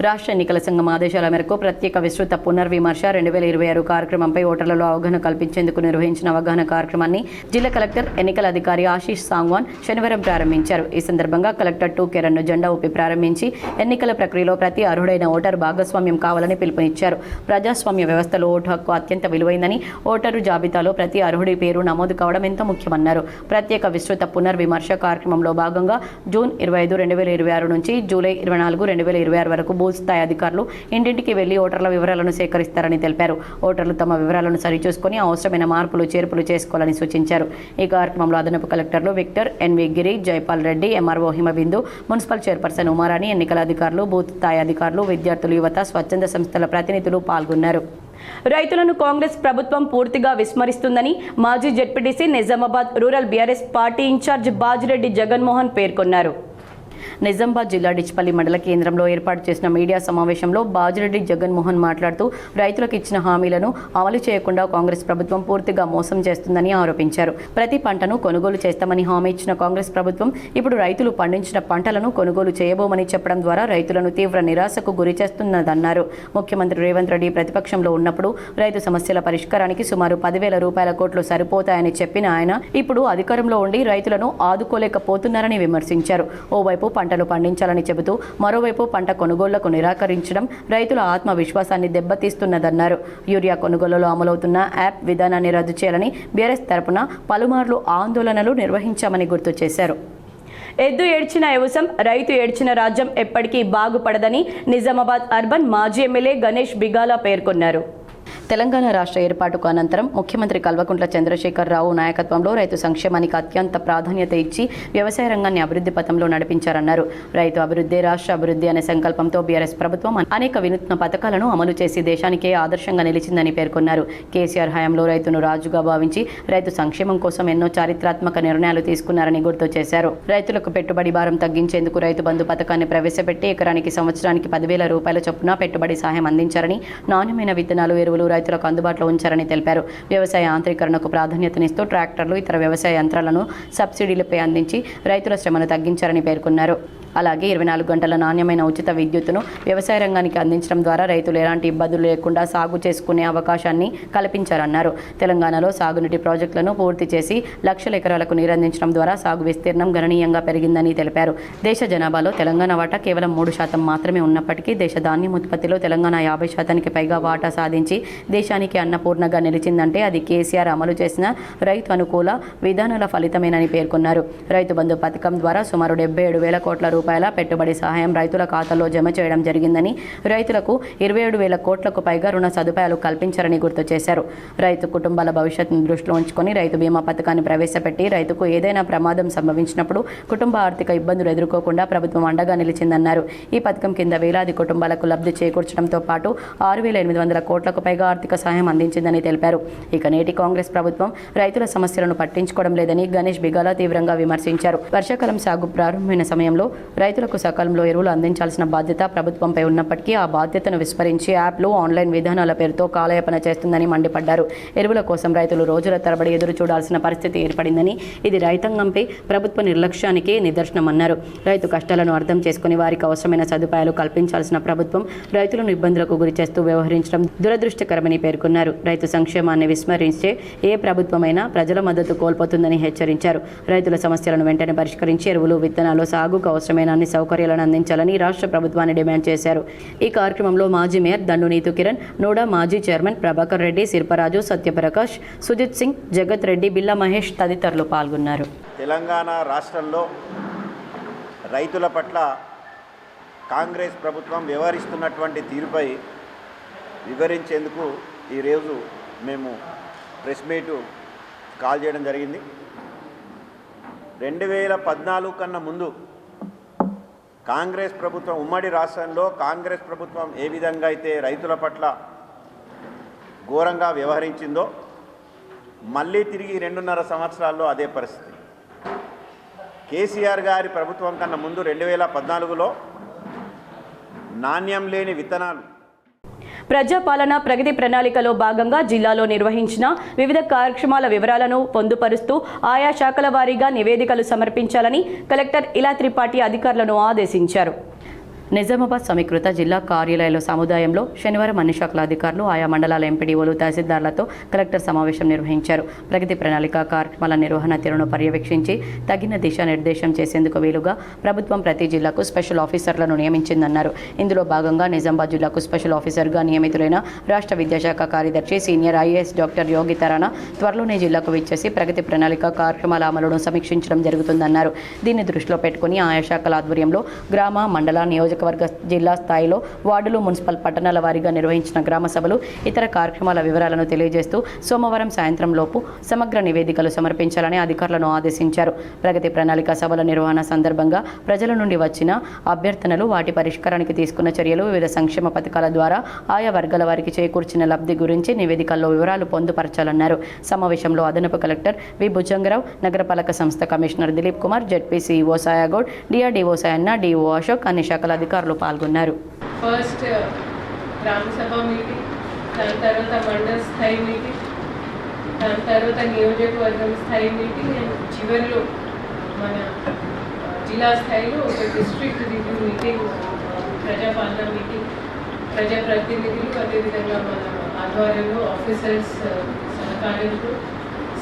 A: రాష్ట్ర ఎన్నికల సంఘం ఆదేశాల మేరకు ప్రత్యేక విస్తృత పునర్విమర్శ 2026 కార్యక్రమంపై ఓటర్లలో అవగాహన కల్పించేందుకు నిర్వహించిన అవగాహన కార్యక్రమాన్ని జిల్లా కలెక్టర్, ఎన్నికల అధికారి ఆశీష్ సాంగ్వాన్ శనివారం ప్రారంభించారు. ఈ సందర్భంగా కలెక్టర్ 2 కిరణ్ను జెండా ఊపి ప్రారంభించి ఎన్నికల ప్రక్రియలో ప్రతి అర్హుడైన ఓటర్ భాగస్వామ్యం కావాలని పిలుపునిచ్చారు. ప్రజాస్వామ్య వ్యవస్థలో ఓటు హక్కు అత్యంత విలువైందని, ఓటరు జాబితాలో ప్రతి అర్హుడి పేరు నమోదు కావడం ఎంతో ముఖ్యమన్నారు. ప్రత్యేక విస్తృత పునర్విమర్శ కార్యక్రమంలో భాగంగా జూన్ 25, 2026 నుంచి జూలై 24, 2026 వరకు బూత్ స్థాయి అధికారులు ఇంటింటికి వెళ్లి ఓటర్ల వివరాలను సేకరిస్తారని తెలిపారు. ఓటర్లు తమ వివరాలను సరిచూసుకుని అవసరమైన మార్పులు, చేర్పులు చేసుకోవాలని సూచించారు. ఈ కార్యక్రమంలో అదనపు కలెక్టర్లు Victor, NV Giri, Jaipal Reddy, MRO Himabindu, municipal chairperson Umarani, ఎన్నికల అధికారులు, బూత్ స్థాయి అధికారులు, విద్యార్థులు, యువత, స్వచ్ఛంద సంస్థల ప్రతినిధులు పాల్గొన్నారు. రైతులను కాంగ్రెస్ ప్రభుత్వం పూర్తిగా విస్మరిస్తుందని మాజీ ZPTC, Nizamabad rural BRS party incharge Bajireddy Jaganmohan పేర్కొన్నారు. నిజామాబాద్ జిల్లా డిచ్పల్లి మండల కేంద్రంలో ఏర్పాటు చేసిన మీడియా సమావేశంలో బాజిరెడ్డి జగన్మోహన్ మాట్లాడుతూ రైతులకు ఇచ్చిన హామీలను అమలు చేయకుండా కాంగ్రెస్ ప్రభుత్వం పూర్తిగా మోసం చేస్తుందని ఆరోపించారు. ప్రతి పంటను కొనుగోలు చేస్తామని హామీ ఇచ్చిన కాంగ్రెస్ ప్రభుత్వం ఇప్పుడు రైతులు పండించిన పంటలను కొనుగోలు చేయబోమని చెప్పడం ద్వారా రైతులను తీవ్ర నిరాశకు గురి చేస్తున్నదన్నారు. ముఖ్యమంత్రి రేవంత్ రెడ్డి ప్రతిపక్షంలో ఉన్నప్పుడు రైతు సమస్యల పరిష్కారానికి సుమారు 10,000 కోట్లు సరిపోతాయని చెప్పిన ఆయన ఇప్పుడు అధికారంలో ఉండి రైతులను ఆదుకోలేకపోతున్నారని విమర్శించారు. ఓవైపు పంటలు పండించాలని చెబుతూ మరోవైపు పంట కొనుగోళ్లకు నిరాకరించడం రైతుల ఆత్మవిశ్వాసాన్ని దెబ్బతీస్తున్నదన్నారు. యూరియా కొనుగోలులో అమలవుతున్న యాప్ విధానాన్ని రద్దు చేయాలని బీఆర్ఎస్ తరపున పలుమార్లు ఆందోళనలు నిర్వహించామని గుర్తు చేశారు. ఎద్దు ఏడ్చిన వ్యవసాయం, రైతు ఏడ్చిన రాజ్యం ఎప్పటికీ బాగుపడదని నిజామాబాద్ అర్బన్ మాజీ ఎమ్మెల్యే గణేష్ బిగాలా పేర్కొన్నారు. తెలంగాణ రాష్ట్ర ఏర్పాటుకు అనంతరం ముఖ్యమంత్రి కల్వకుంట్ల చంద్రశేఖరరావు నాయకత్వంలో రైతు సంక్షేమానికి అత్యంత ప్రాధాన్యత ఇచ్చి వ్యవసాయ రంగాన్ని అభివృద్ధి పథంలో నడిపించారన్నారు. రైతు అభివృద్ధి, రాష్ట్ర అభివృద్ధి అనే సంకల్పంతో బీఆర్ఎస్ ప్రభుత్వం అనేక వినూత్న పథకాలను అమలు చేసి దేశానికే ఆదర్శంగా నిలిచిందని పేర్కొన్నారు. కేసీఆర్ హయాంలో రైతును రాజుగా భావించి రైతు సంక్షేమం కోసం ఎన్నో చారిత్రాత్మక నిర్ణయాలు తీసుకున్నారని గుర్తు చేశారు. రైతులకు పెట్టుబడి భారం తగ్గించేందుకు రైతు బంధు పథకాన్ని ప్రవేశపెట్టి ఎకరానికి సంవత్సరానికి 10,000 చొప్పున పెట్టుబడి సహాయం అందించారని, నాణ్యమైన విత్తనాలు, ఎరువులు రైతులకు అందుబాటులో ఉంచారని తెలిపారు. వ్యవసాయ యాంత్రీకరణకు ప్రాధాన్యతనిస్తూ ట్రాక్టర్లు, ఇతర వ్యవసాయ యంత్రాలను సబ్సిడీలపై అందించి రైతుల శ్రమను తగ్గించారని పేర్కొన్నారు. అలాగే 24 గంటల నాణ్యమైన ఉచిత విద్యుత్తును వ్యవసాయ రంగానికి అందించడం ద్వారా రైతులు ఎలాంటి ఇబ్బందులు లేకుండా సాగు చేసుకునే అవకాశాన్ని కల్పించారన్నారు. తెలంగాణలో సాగునీటి ప్రాజెక్టులను పూర్తి చేసి లక్షల ఎకరాలకు నీరందించడం ద్వారా సాగు విస్తీర్ణం గణనీయంగా పెరిగిందని తెలిపారు. దేశ జనాభాలో తెలంగాణ వాటా కేవలం 3% మాత్రమే ఉన్నప్పటికీ దేశ ధాన్యం ఉత్పత్తిలో తెలంగాణ 50% పైగా వాటా సాధించి దేశానికి అన్నపూర్ణగా నిలిచిందంటే అది కేసీఆర్ అమలు చేసిన రైతు అనుకూల విధానాల ఫలితమేనని పేర్కొన్నారు. రైతు బంధు పథకం ద్వారా సుమారు 77,000 కోట్ల రూపాయల పెట్టుబడి సహాయం రైతుల ఖాతాల్లో జమ చేయడం జరిగిందని, రైతులకు 27,000 కోట్లకు పైగా రుణ సదుపాయాలు కల్పించారని గుర్తు చేశారు. రైతు కుటుంబాల భవిష్యత్తును దృష్టిలో ఉంచుకొని రైతు బీమా పథకాన్ని ప్రవేశపెట్టి రైతుకు ఏదైనా ప్రమాదం సంభవించినప్పుడు కుటుంబ ఆర్థిక ఇబ్బందులు ఎదుర్కోకుండా ప్రభుత్వం అండగా నిలిచిందన్నారు. ఈ పథకం కింద వేలాది కుటుంబాలకు లబ్ధి చేకూర్చడంతో పాటు 6,800 కోట్లకు పైగా ఆర్థిక సహాయం అందించిందని తెలిపారు. ఇక నేటి కాంగ్రెస్ ప్రభుత్వం రైతుల సమస్యలను పట్టించుకోవడం లేదని గణేష్ బిగాల తీవ్రంగా విమర్శించారు. వర్షాకాలం సాగు ప్రారంభమైన సమయంలో రైతులకు సకాలంలో ఎరువులు అందించాల్సిన బాధ్యత ప్రభుత్వంపై ఉన్నప్పటికీ ఆ బాధ్యతను విస్మరించి యాప్లు, ఆన్లైన్ విధానాల పేరుతో కాలయాపన చేస్తుందని మండిపడ్డారు. ఎరువుల కోసం రైతులు రోజుల తరబడి ఎదురు చూడాల్సిన పరిస్థితి ఏర్పడిందని, ఇది రైతాంగంపై ప్రభుత్వ నిర్లక్ష్యానికి నిదర్శనమన్నారు. రైతు కష్టాలను అర్థం చేసుకుని వారికి అవసరమైన సదుపాయాలు కల్పించాల్సిన ప్రభుత్వం రైతులను ఇబ్బందులకు గురి చేస్తూ వ్యవహరించడం దురదృష్టకరమని పేర్కొన్నారు. రైతు సంక్షేమాన్ని విస్మరించే ఏ ప్రభుత్వమైనా ప్రజల మద్దతు కోల్పోతుందని హెచ్చరించారు. రైతుల సమస్యలను వెంటనే పరిష్కరించి ఎరువులు, విత్తనాలు సాగుకు అవసరమైన అన్ని సౌకర్యాలను అందించాలని రాష్ట్ర ప్రభుత్వాన్ని డిమాండ్ చేశారు. ఈ కార్యక్రమంలో మాజీ మేయర్ దండు నీతు కిరణ్, నోడా మాజీ చైర్మన్ ప్రభాకర్ రెడ్డి, శిల్పరాజు, సత్యప్రకాష్, సుజిత్ సింగ్, జగత్ రెడ్డి, బిల్లా మహేష్ తదితరులు పాల్గొన్నారు.
F: తెలంగాణ రాష్ట్రంలో రైతుల పట్ల కాంగ్రెస్ ప్రభుత్వం వ్యవహరిస్తున్నటువంటి తీరుపై వివరించేందుకు ఈరోజు మేము ప్రెస్ మీటు కాల్ చేయడం జరిగింది. 2014 కన్నా ముందు కాంగ్రెస్ ప్రభుత్వం, ఉమ్మడి రాష్ట్రంలో కాంగ్రెస్ ప్రభుత్వం ఏ విధంగా అయితే రైతుల పట్ల ఘోరంగా వ్యవహరించిందో మళ్ళీ తిరిగి 2.5 సంవత్సరాల్లో అదే పరిస్థితి. కేసీఆర్ గారి ప్రభుత్వం కన్నా ముందు 2014లో నాణ్యం లేని విత్తనాలు,
A: ప్రజాపాలన ప్రగతి ప్రణాళికలో భాగంగా జిల్లాలో నిర్వహించిన వివిధ కార్యక్రమాల వివరాలను పొందుపరుస్తూ ఆయా శాఖల వారీగా నివేదికలు సమర్పించాలని కలెక్టర్ ఇలా త్రిపాఠి అధికారులను ఆదేశించారు. నిజామాబాద్ సమీకృత జిల్లా కార్యాలయంలో సముదాయంలో శనివారం అన్ని శాఖల అధికారులు, ఆయా మండలాల ఎంపీడీఓలు, తహసీల్దార్లతో కలెక్టర్ సమావేశం నిర్వహించారు. ప్రగతి ప్రణాళిక కార్యక్రమాల నిర్వహణ తీరును పర్యవేక్షించి తగిన దిశానిర్దేశం చేసేందుకు వీలుగా ప్రభుత్వం ప్రతి జిల్లాకు స్పెషల్ ఆఫీసర్లను నియమించిందన్నారు. ఇందులో భాగంగా నిజామాబాద్ జిల్లాకు స్పెషల్ ఆఫీసర్గా నియమితులైన రాష్ట్ర విద్యాశాఖ కార్యదర్శి సీనియర్ ఐఏఎస్ డాక్టర్ యోగి తరానా త్వరలోనే జిల్లాకు విచ్చేసి ప్రగతి ప్రణాళిక కార్యక్రమాల అమలును సమీక్షించడం జరుగుతుందన్నారు. దీన్ని దృష్టిలో పెట్టుకుని ఆయా శాఖల ఆధ్వర్యంలో గ్రామ, మండల, నియోజకవర్గ, జిల్లా స్థాయిలో వార్డులు, మున్సిపల్, పట్టణాల వారీగా నిర్వహించిన గ్రామ సభలు, ఇతర కార్యక్రమాల వివరాలను తెలియజేస్తూ సోమవారం సాయంత్రం లోపు సమగ్ర నివేదికలు సమర్పించాలని అధికారులను ఆదేశించారు. ప్రగతి ప్రణాళిక సభల నిర్వహణ సందర్భంగా ప్రజల నుండి వచ్చిన అభ్యర్థనలు, వాటి పరిష్కారానికి తీసుకున్న చర్యలు, వివిధ సంక్షేమ పథకాల ద్వారా ఆయా వర్గాల వారికి చేకూర్చిన లబ్ధి గురించి నివేదికల్లో వివరాలు పొందుపరచాలన్నారు. సమావేశంలో అదనపు కలెక్టర్ వి భుజంగరావు, నగరపాలక సంస్థ commissioner Dilip Kumar, ZP CEO Sayagoud, DRDO Sayanna, DO Ashok, అన్ని శాఖల అధికారులు పాల్గొన్నారు.
G: ఫస్ట్ గ్రామ సభ మీటింగ్, దాని తర్వాత మండల స్థాయి మీటింగ్, దాని తర్వాత నియోజకవర్గం స్థాయి మీటింగ్, అండ్ చివరిలో మన జిల్లా స్థాయిలో ఒక డిస్ట్రిక్ట్ రివ్యూ మీటింగ్, ప్రజాపాలన మీటింగ్, ప్రజాప్రతినిధులు, అదేవిధంగా మన ఆధ్వర్యంలో ఆఫీసర్స్ సహకారంతో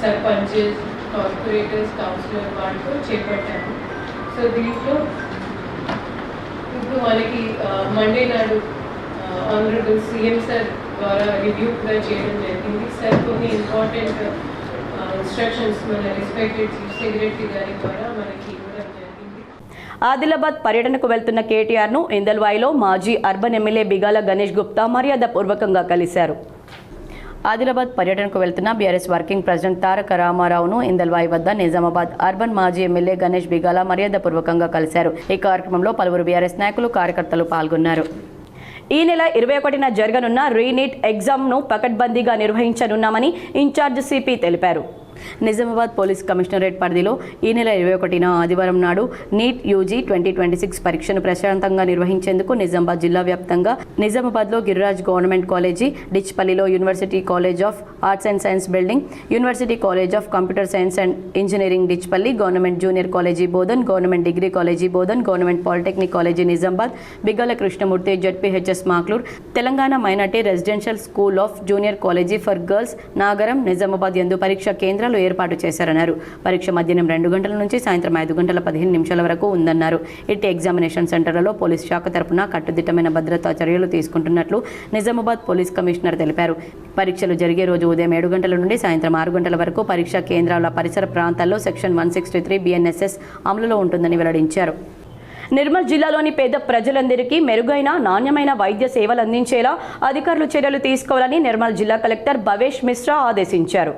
G: సర్పంచెస్, కార్పొరేటర్స్, కౌన్సిలర్ వాళ్ళతో చేపట్టాము. సో దీంట్లో ఇప్పుడు మనకి మండే నాడు ఆనరబుల్ సీఎం సార్ ద్వారా రివ్యూ కూడా చేయడం జరిగింది. సార్ కొన్ని ఇంపార్టెంట్ ఇన్స్ట్రక్షన్స్ మన రెస్పెక్టెడ్ చీఫ్ సెక్రటరీ గారి ద్వారా మనకి ఇవ్వడం జరిగింది.
A: ఆదిలాబాద్ పర్యటనకు వెళ్తున్న కేటీఆర్ను ఇందల్వాయిలో మాజీ అర్బన్ ఎమ్మెల్యే బిగాల గణేష్ గుప్తా మర్యాదపూర్వకంగా కలిశారు. ఆదిలాబాద్ పర్యటనకు వెళ్తున్న బీఆర్ఎస్ వర్కింగ్ ప్రెసిడెంట్ తారక రామారావును ఇందల్వాయి వద్ద నిజామాబాద్ అర్బన్ మాజీ ఎమ్మెల్యే గణేష్ బిగాల మర్యాదపూర్వకంగా కలిశారు. ఈ కార్యక్రమంలో పలువురు బీఆర్ఎస్ నాయకులు, కార్యకర్తలు పాల్గొన్నారు. ఈ నెల 21న జరగనున్న రీనీట్ ఎగ్జామ్ను పకడ్బందీగా నిర్వహించనున్నామని ఇన్ఛార్జ్ సిపి తెలిపారు. నిజామాబాద్ పోలీస్ కమిషనరేట్ పరిధిలో ఈ నెల 21న ఆదివారం నాడు నీట్ యూజీ 2026 పరీక్షను ప్రశాంతంగా నిర్వహించేందుకు నిజామాబాద్ జిల్లా వ్యాప్తంగా నిజామాబాద్లో గిరిరాజ్ గవర్నమెంట్ కాలేజీ, డిచ్పల్లిలో university college of arts and science building, university college of computer science and engineering Dichpally, government junior college Bodhan, government degree college Bodhan, government polytechnic college Nizamabad, Bigala Krishnamurthy ZPHS Makloor, Telangana minority residential school of junior college for girls Nagaram, Nizamabad యందు పరీక్షా కేంద్రాలు ఏర్పాటు చేశారన్నారు. పరీక్ష మధ్యాహ్నం 2 గంటల నుంచి సాయంత్రం 5:15 వరకు ఉందన్నారు. ఇట్టి ఎగ్జామినేషన్ సెంటర్లలో పోలీస్ శాఖ తరపున కట్టుదిట్టమైన భద్రతా చర్యలు తీసుకుంటున్నట్లు నిజామాబాద్ పోలీస్ కమిషనర్ తెలిపారు. పరీక్షలు జరిగే రోజు ఉదయం 7 గంటల నుండి సాయంత్రం 6 గంటల వరకు పరీక్షా కేంద్రాల పరిసర ప్రాంతాల్లో సెక్షన్ 163 BNSS అమలులో ఉంటుందని వెల్లడించారు. నిర్మల్ జిల్లాలోని పేద ప్రజలందరికీ మెరుగైన నాణ్యమైన వైద్య సేవలు అందించేలా అధికారులు చర్యలు తీసుకోవాలని నిర్మల్ జిల్లా కలెక్టర్ భవేష్ మిశ్రా ఆదేశించారు.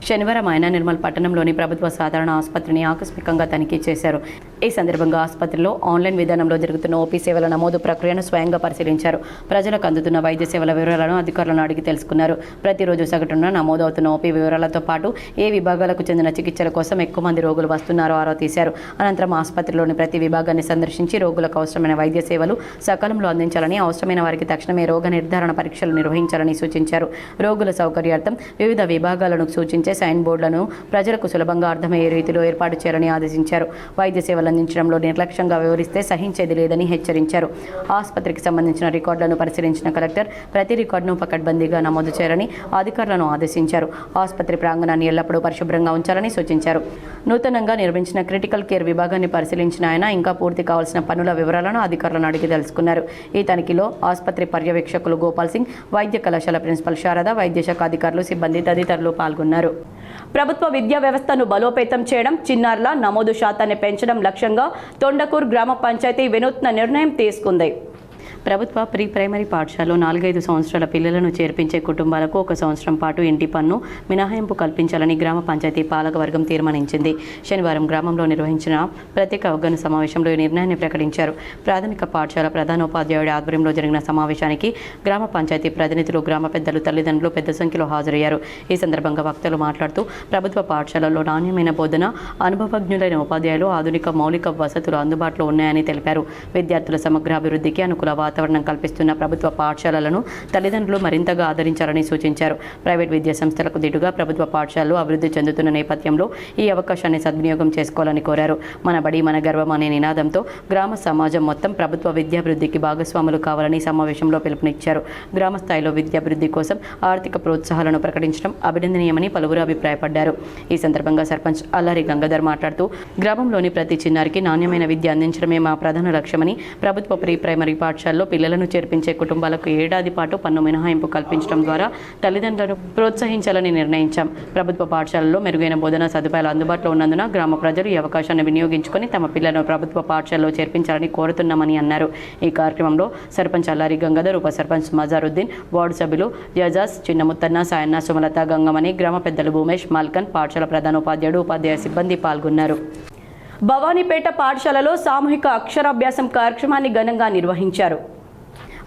A: శనివారం ఆయన నిర్మల్ పట్టణంలోని ప్రభుత్వ సాధారణ ఆసుపత్రిని ఆకస్మికంగా తనిఖీ చేశారు. ఈ సందర్భంగా ఆసుపత్రిలో ఆన్లైన్ విధానంలో జరుగుతున్న ఓపీ సేవల నమోదు ప్రక్రియను స్వయంగా పరిశీలించారు. ప్రజలకు అందుతున్న వైద్య సేవల వివరాలను అధికారులను అడిగి తెలుసుకున్నారు. ప్రతిరోజు సగటున నమోదవుతున్న ఓపీ వివరాలతో పాటు ఏ విభాగాలకు చెందిన చికిత్సల కోసం ఎక్కువ మంది రోగులు వస్తున్నారో ఆరా తీశారు. అనంతరం ఆసుపత్రిలోని ప్రతి విభాగాన్ని సందర్శించి రోగులకు అవసరమైన వైద్య సేవలు సకాలంలో అందించాలని, అవసరమైన వారికి తక్షణమే రోగ నిర్ధారణ పరీక్షలు నిర్వహించాలని సూచించారు. రోగుల సౌకర్యార్థం వివిధ విభాగాలను సూచించే సైన్ బోర్డులను ప్రజలకు సులభంగా అర్థమయ్యే రీతిలో ఏర్పాటు చేయాలని ఆదేశించారు. వైద్య సేవలు అందించడంలో నిర్లక్ష్యంగా వ్యవహరిస్తే సహించేది లేదని హెచ్చరించారు. ఆసుపత్రికి సంబంధించిన రికార్డులను పరిశీలించిన కలెక్టర్ ప్రతి రికార్డును పకడ్బందీగా నమోదు చేయాలని అధికారులను ఆదేశించారు. ఆసుపత్రి ప్రాంగణాన్ని ఎల్లప్పుడూ పరిశుభ్రంగా ఉంచాలని సూచించారు. నూతనంగా నిర్మించిన క్రిటికల్ కేర్ విభాగాన్ని పరిశీలించిన ఆయన ఇంకా పూర్తి కావాల్సిన పనుల వివరాలను అధికారులను అడిగి తెలుసుకున్నారు. ఈ తనిఖీలో ఆసుపత్రి పర్యవేక్షకులు గోపాల్ సింగ్, వైద్య కళాశాల ప్రిన్సిపల్ శారద, వైద్య శాఖ అధికారులు, సిబ్బంది తదితరులు పాల్గొన్నారు. ప్రభుత్వ విద్యా వ్యవస్థను బలోపేతం చేయడం, చిన్నారుల నమోదు శాతాన్ని పెంచడం లక్ష్యంగా తొండకూరు గ్రామ పంచాయతీ వినూత్న నిర్ణయం తీసుకుంది. ప్రభుత్వ ప్రీ ప్రైమరీ పాఠశాలలో 4-5 సంవత్సరాల పిల్లలను చేర్పించే కుటుంబాలకు 1 సంవత్సరం పాటు ఇంటి పన్ను మినహాయింపు కల్పించాలని గ్రామ పంచాయతీ పాలకవర్గం తీర్మానించింది. శనివారం గ్రామంలో నిర్వహించిన ప్రత్యేక అవగాహన సమావేశంలో ఈ నిర్ణయాన్ని ప్రకటించారు. ప్రాథమిక పాఠశాల ప్రధానోపాధ్యాయుడి ఆధ్వర్యంలో జరిగిన సమావేశానికి గ్రామ పంచాయతీ ప్రతినిధులు, గ్రామ పెద్దలు, తల్లిదండ్రులు పెద్ద సంఖ్యలో హాజరయ్యారు. ఈ సందర్భంగా వక్తలు మాట్లాడుతూ ప్రభుత్వ పాఠశాలల్లో నాణ్యమైన బోధన, అనుభవజ్ఞులైన ఉపాధ్యాయులు, ఆధునిక మౌలిక వసతులు అందుబాటులో ఉన్నాయని తెలిపారు. విద్యార్థుల సమగ్రాభివృద్ధికి అనుకూల వాతావరణం కల్పిస్తున్న ప్రభుత్వ పాఠశాలలను తల్లిదండ్రులు మరింతగా ఆదరించాలని సూచించారు. ప్రైవేట్ విద్యా సంస్థలకు దిటుగా ప్రభుత్వ పాఠశాలలు అభివృద్ధి చెందుతున్న నేపథ్యంలో ఈ అవకాశాన్ని సద్వినియోగం చేసుకోవాలని కోరారు. మన బడి మన గర్వం అనే నినాదంతో గ్రామ సమాజం మొత్తం ప్రభుత్వ విద్యాభివృద్ధికి భాగస్వాములు కావాలని సమావేశంలో పిలుపునిచ్చారు. గ్రామ స్థాయిలో విద్యాభివృద్ధి కోసం ఆర్థిక ప్రోత్సాహాలను ప్రకటించడం అభినందనీయమని పలువురు అభిప్రాయపడ్డారు. ఈ సందర్భంగా సర్పంచ్ అల్లారి గంగాధర్ మాట్లాడుతూ గ్రామంలోని ప్రతి చిన్నారికి నాణ్యమైన విద్య అందించడమే మా ప్రధాన లక్ష్యమని, ప్రభుత్వ ప్రీ ప్రైమరీ పాఠశాలలో పిల్లలను చేర్పించే కుటుంబాలకు ఏడాది పాటు పన్ను మినహాయింపు కల్పించడం ద్వారా తల్లిదండ్రులను ప్రోత్సహించాలని నిర్ణయించాం. ప్రభుత్వ పాఠశాలలో మెరుగైన బోధనా సదుపాయాలు అందుబాటులో ఉన్నందున గ్రామ ప్రజలు ఈ అవకాశాన్ని వినియోగించుకొని తమ పిల్లలను ప్రభుత్వ పాఠశాలలో చేర్పించాలని కోరుతున్నామని అన్నారు. ఈ కార్యక్రమంలో సర్పంచ్ అల్లారి గంగాధర్, ఉప సర్పంచ్ మజారుద్దీన్, వార్డు సభ్యులు యజాజ్, చిన్నముత్తన్న, సాయన్న, సుమలత, గంగమణి, గ్రామ పెద్దలు భూమేష్, మాల్కన్, పాఠశాల ప్రధానోపాధ్యాయుడు, ఉపాధ్యాయ సిబ్బంది పాల్గొన్నారు. భవానీపేట పాఠశాలలో సామూహిక అక్షరాభ్యాసం కార్యక్రమాన్ని ఘనంగా నిర్వహించారు.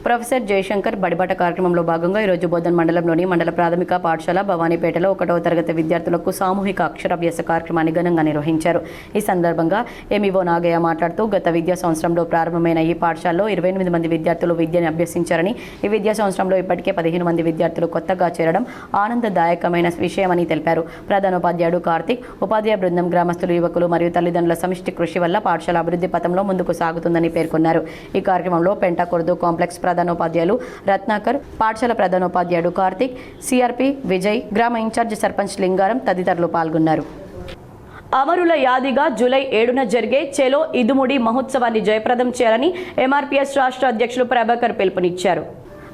A: ప్రొఫెసర్ జయశంకర్ బడిబాట కార్యక్రమంలో భాగంగా ఈరోజు బోధన్ మండలంలోని మండల ప్రాథమిక పాఠశాల భవానీపేటలో 1వ తరగతి విద్యార్థులకు సామూహిక అక్షరాభ్యాస కార్యక్రమాన్ని ఘనంగా నిర్వహించారు. ఈ సందర్భంగా ఎంఈఓ నాగయ్య మాట్లాడుతూ గత విద్యా సంవత్సరంలో ప్రారంభమైన ఈ పాఠశాలలో 28 మంది విద్యార్థులు విద్యను అభ్యసించారని, ఈ విద్యా సంవత్సరంలో ఇప్పటికే 15 మంది విద్యార్థులు కొత్తగా చేరడం ఆనందదాయకమైన విషయమని తెలిపారు. ప్రధానోపాధ్యాయుడు కార్తిక్, ఉపాధ్యాయ బృందం, గ్రామస్తులు, యువకులు మరియు తల్లిదండ్రుల సమిష్టి కృషి వల్ల పాఠశాల అభివృద్ధి పథంలో ముందుకు సాగుతుందని పేర్కొన్నారు. ఈ కార్యక్రమంలో పెంట కుర్దు కాంప్లెక్స్ ప్రధానోపాధ్యాయులు రత్నాకర్, పాఠశాల ప్రధానోపాధ్యాయుడు కార్తిక్, సిఆర్పి విజయ్, గ్రామ ఇన్ఛార్జ్ సర్పంచ్ లింగారం తదితరులు పాల్గొన్నారు. అమరుల యాదిగా జూలై 7న జరిగే చెలో ఇదుముడి మహోత్సవాన్ని జయప్రదం చేయాలని ఎంఆర్పీఎస్ రాష్ట్ర అధ్యక్షులు ప్రభాకర్ పిలుపునిచ్చారు.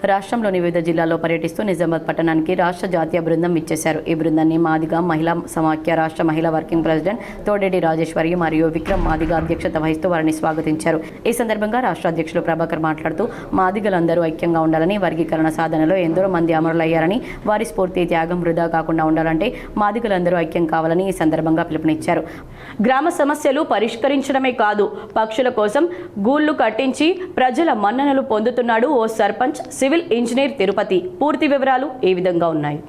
A: రాష్ట్రంలోని వివిధ జిల్లాల్లో పర్యటిస్తూ నిజామాబాద్ పట్టణానికి రాష్ట్ర జాతీయ బృందం విచ్చేశారు. ఈ బృందాన్ని మాదిగ మహిళా సమాఖ్య రాష్ట్ర మహిళా వర్కింగ్ ప్రెసిడెంట్ తోడేడి రాజేశ్వరి మరియు విక్రమ్ మాదిగ అధ్యక్షత వహిస్తూ వారిని స్వాగతించారు. ఈ సందర్భంగా రాష్ట్ర అధ్యక్షులు ప్రభాకర్ మాట్లాడుతూ మాదిగలందరూ ఐక్యంగా ఉండాలని, వర్గీకరణ సాధనలో ఎందరో మంది అమరులయ్యారని, వారి స్ఫూర్తి త్యాగం వృధా కాకుండా ఉండాలంటే మాదిగలందరూ ఐక్యం కావాలని ఈ సందర్భంగా పిలుపునిచ్చారు. గ్రామ సమస్యలు పరిష్కరించడమే కాదు, పక్షుల కోసం గూళ్లు కట్టించి ప్రజల మన్ననలు పొందుతున్నాడు ఓ సర్పంచ్ సివిల్ ఇంజనీర్ తిరుపతి. పూర్తి వివరాలు ఈ విధంగా ఉన్నాయి.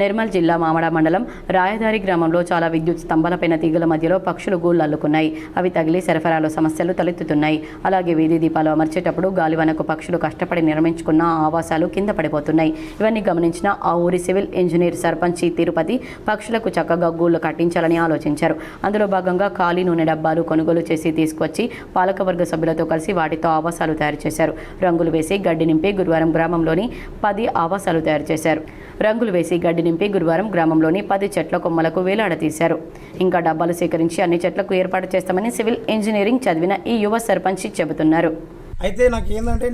A: నిర్మల్ జిల్లా మామడ మండలం రాయదారి గ్రామంలో చాలా విద్యుత్ స్తంభాలపైన తీగల మధ్యలో పక్షులు గూళ్ళు అల్లుకున్నాయి. అవి తగిలి సరఫరాలో సమస్యలు తలెత్తుతున్నాయి. అలాగే వీధి దీపాలు అమర్చేటప్పుడు గాలివానకు పక్షులు కష్టపడి నిర్మించుకున్న ఆవాసాలు కింద పడిపోతున్నాయి. ఇవన్నీ గమనించిన ఆ ఊరి సివిల్ ఇంజనీర్ సర్పంచ్ తిరుపతి పక్షులకు చక్కగా గూళ్ళు కట్టించాలని ఆలోచించారు. అందులో భాగంగా ఖాళీ నూనె డబ్బాలు కొనుగోలు చేసి తీసుకొచ్చి పాలకవర్గ సభ్యులతో కలిసి వాటితో ఆవాసాలు తయారు చేశారు. రంగులు వేసి గడ్డి నింపి గురువారం గ్రామంలోని 10 ఆవాసాలు తయారు చేశారు. రంగులు వేసి గడ్డి నింపి గురువారం గ్రామంలోని 10 చెట్ల కొమ్మలకు వేలాడతీశారు. ఇంకా డబ్బాలు సేకరించి అన్ని చెట్లకు ఏర్పాటు చేస్తామని సివిల్ ఇంజనీరింగ్ చదివిన ఈ యువ సర్పంచ్ చెబుతున్నారు.
H: అయితే నాకు ఏంటంటే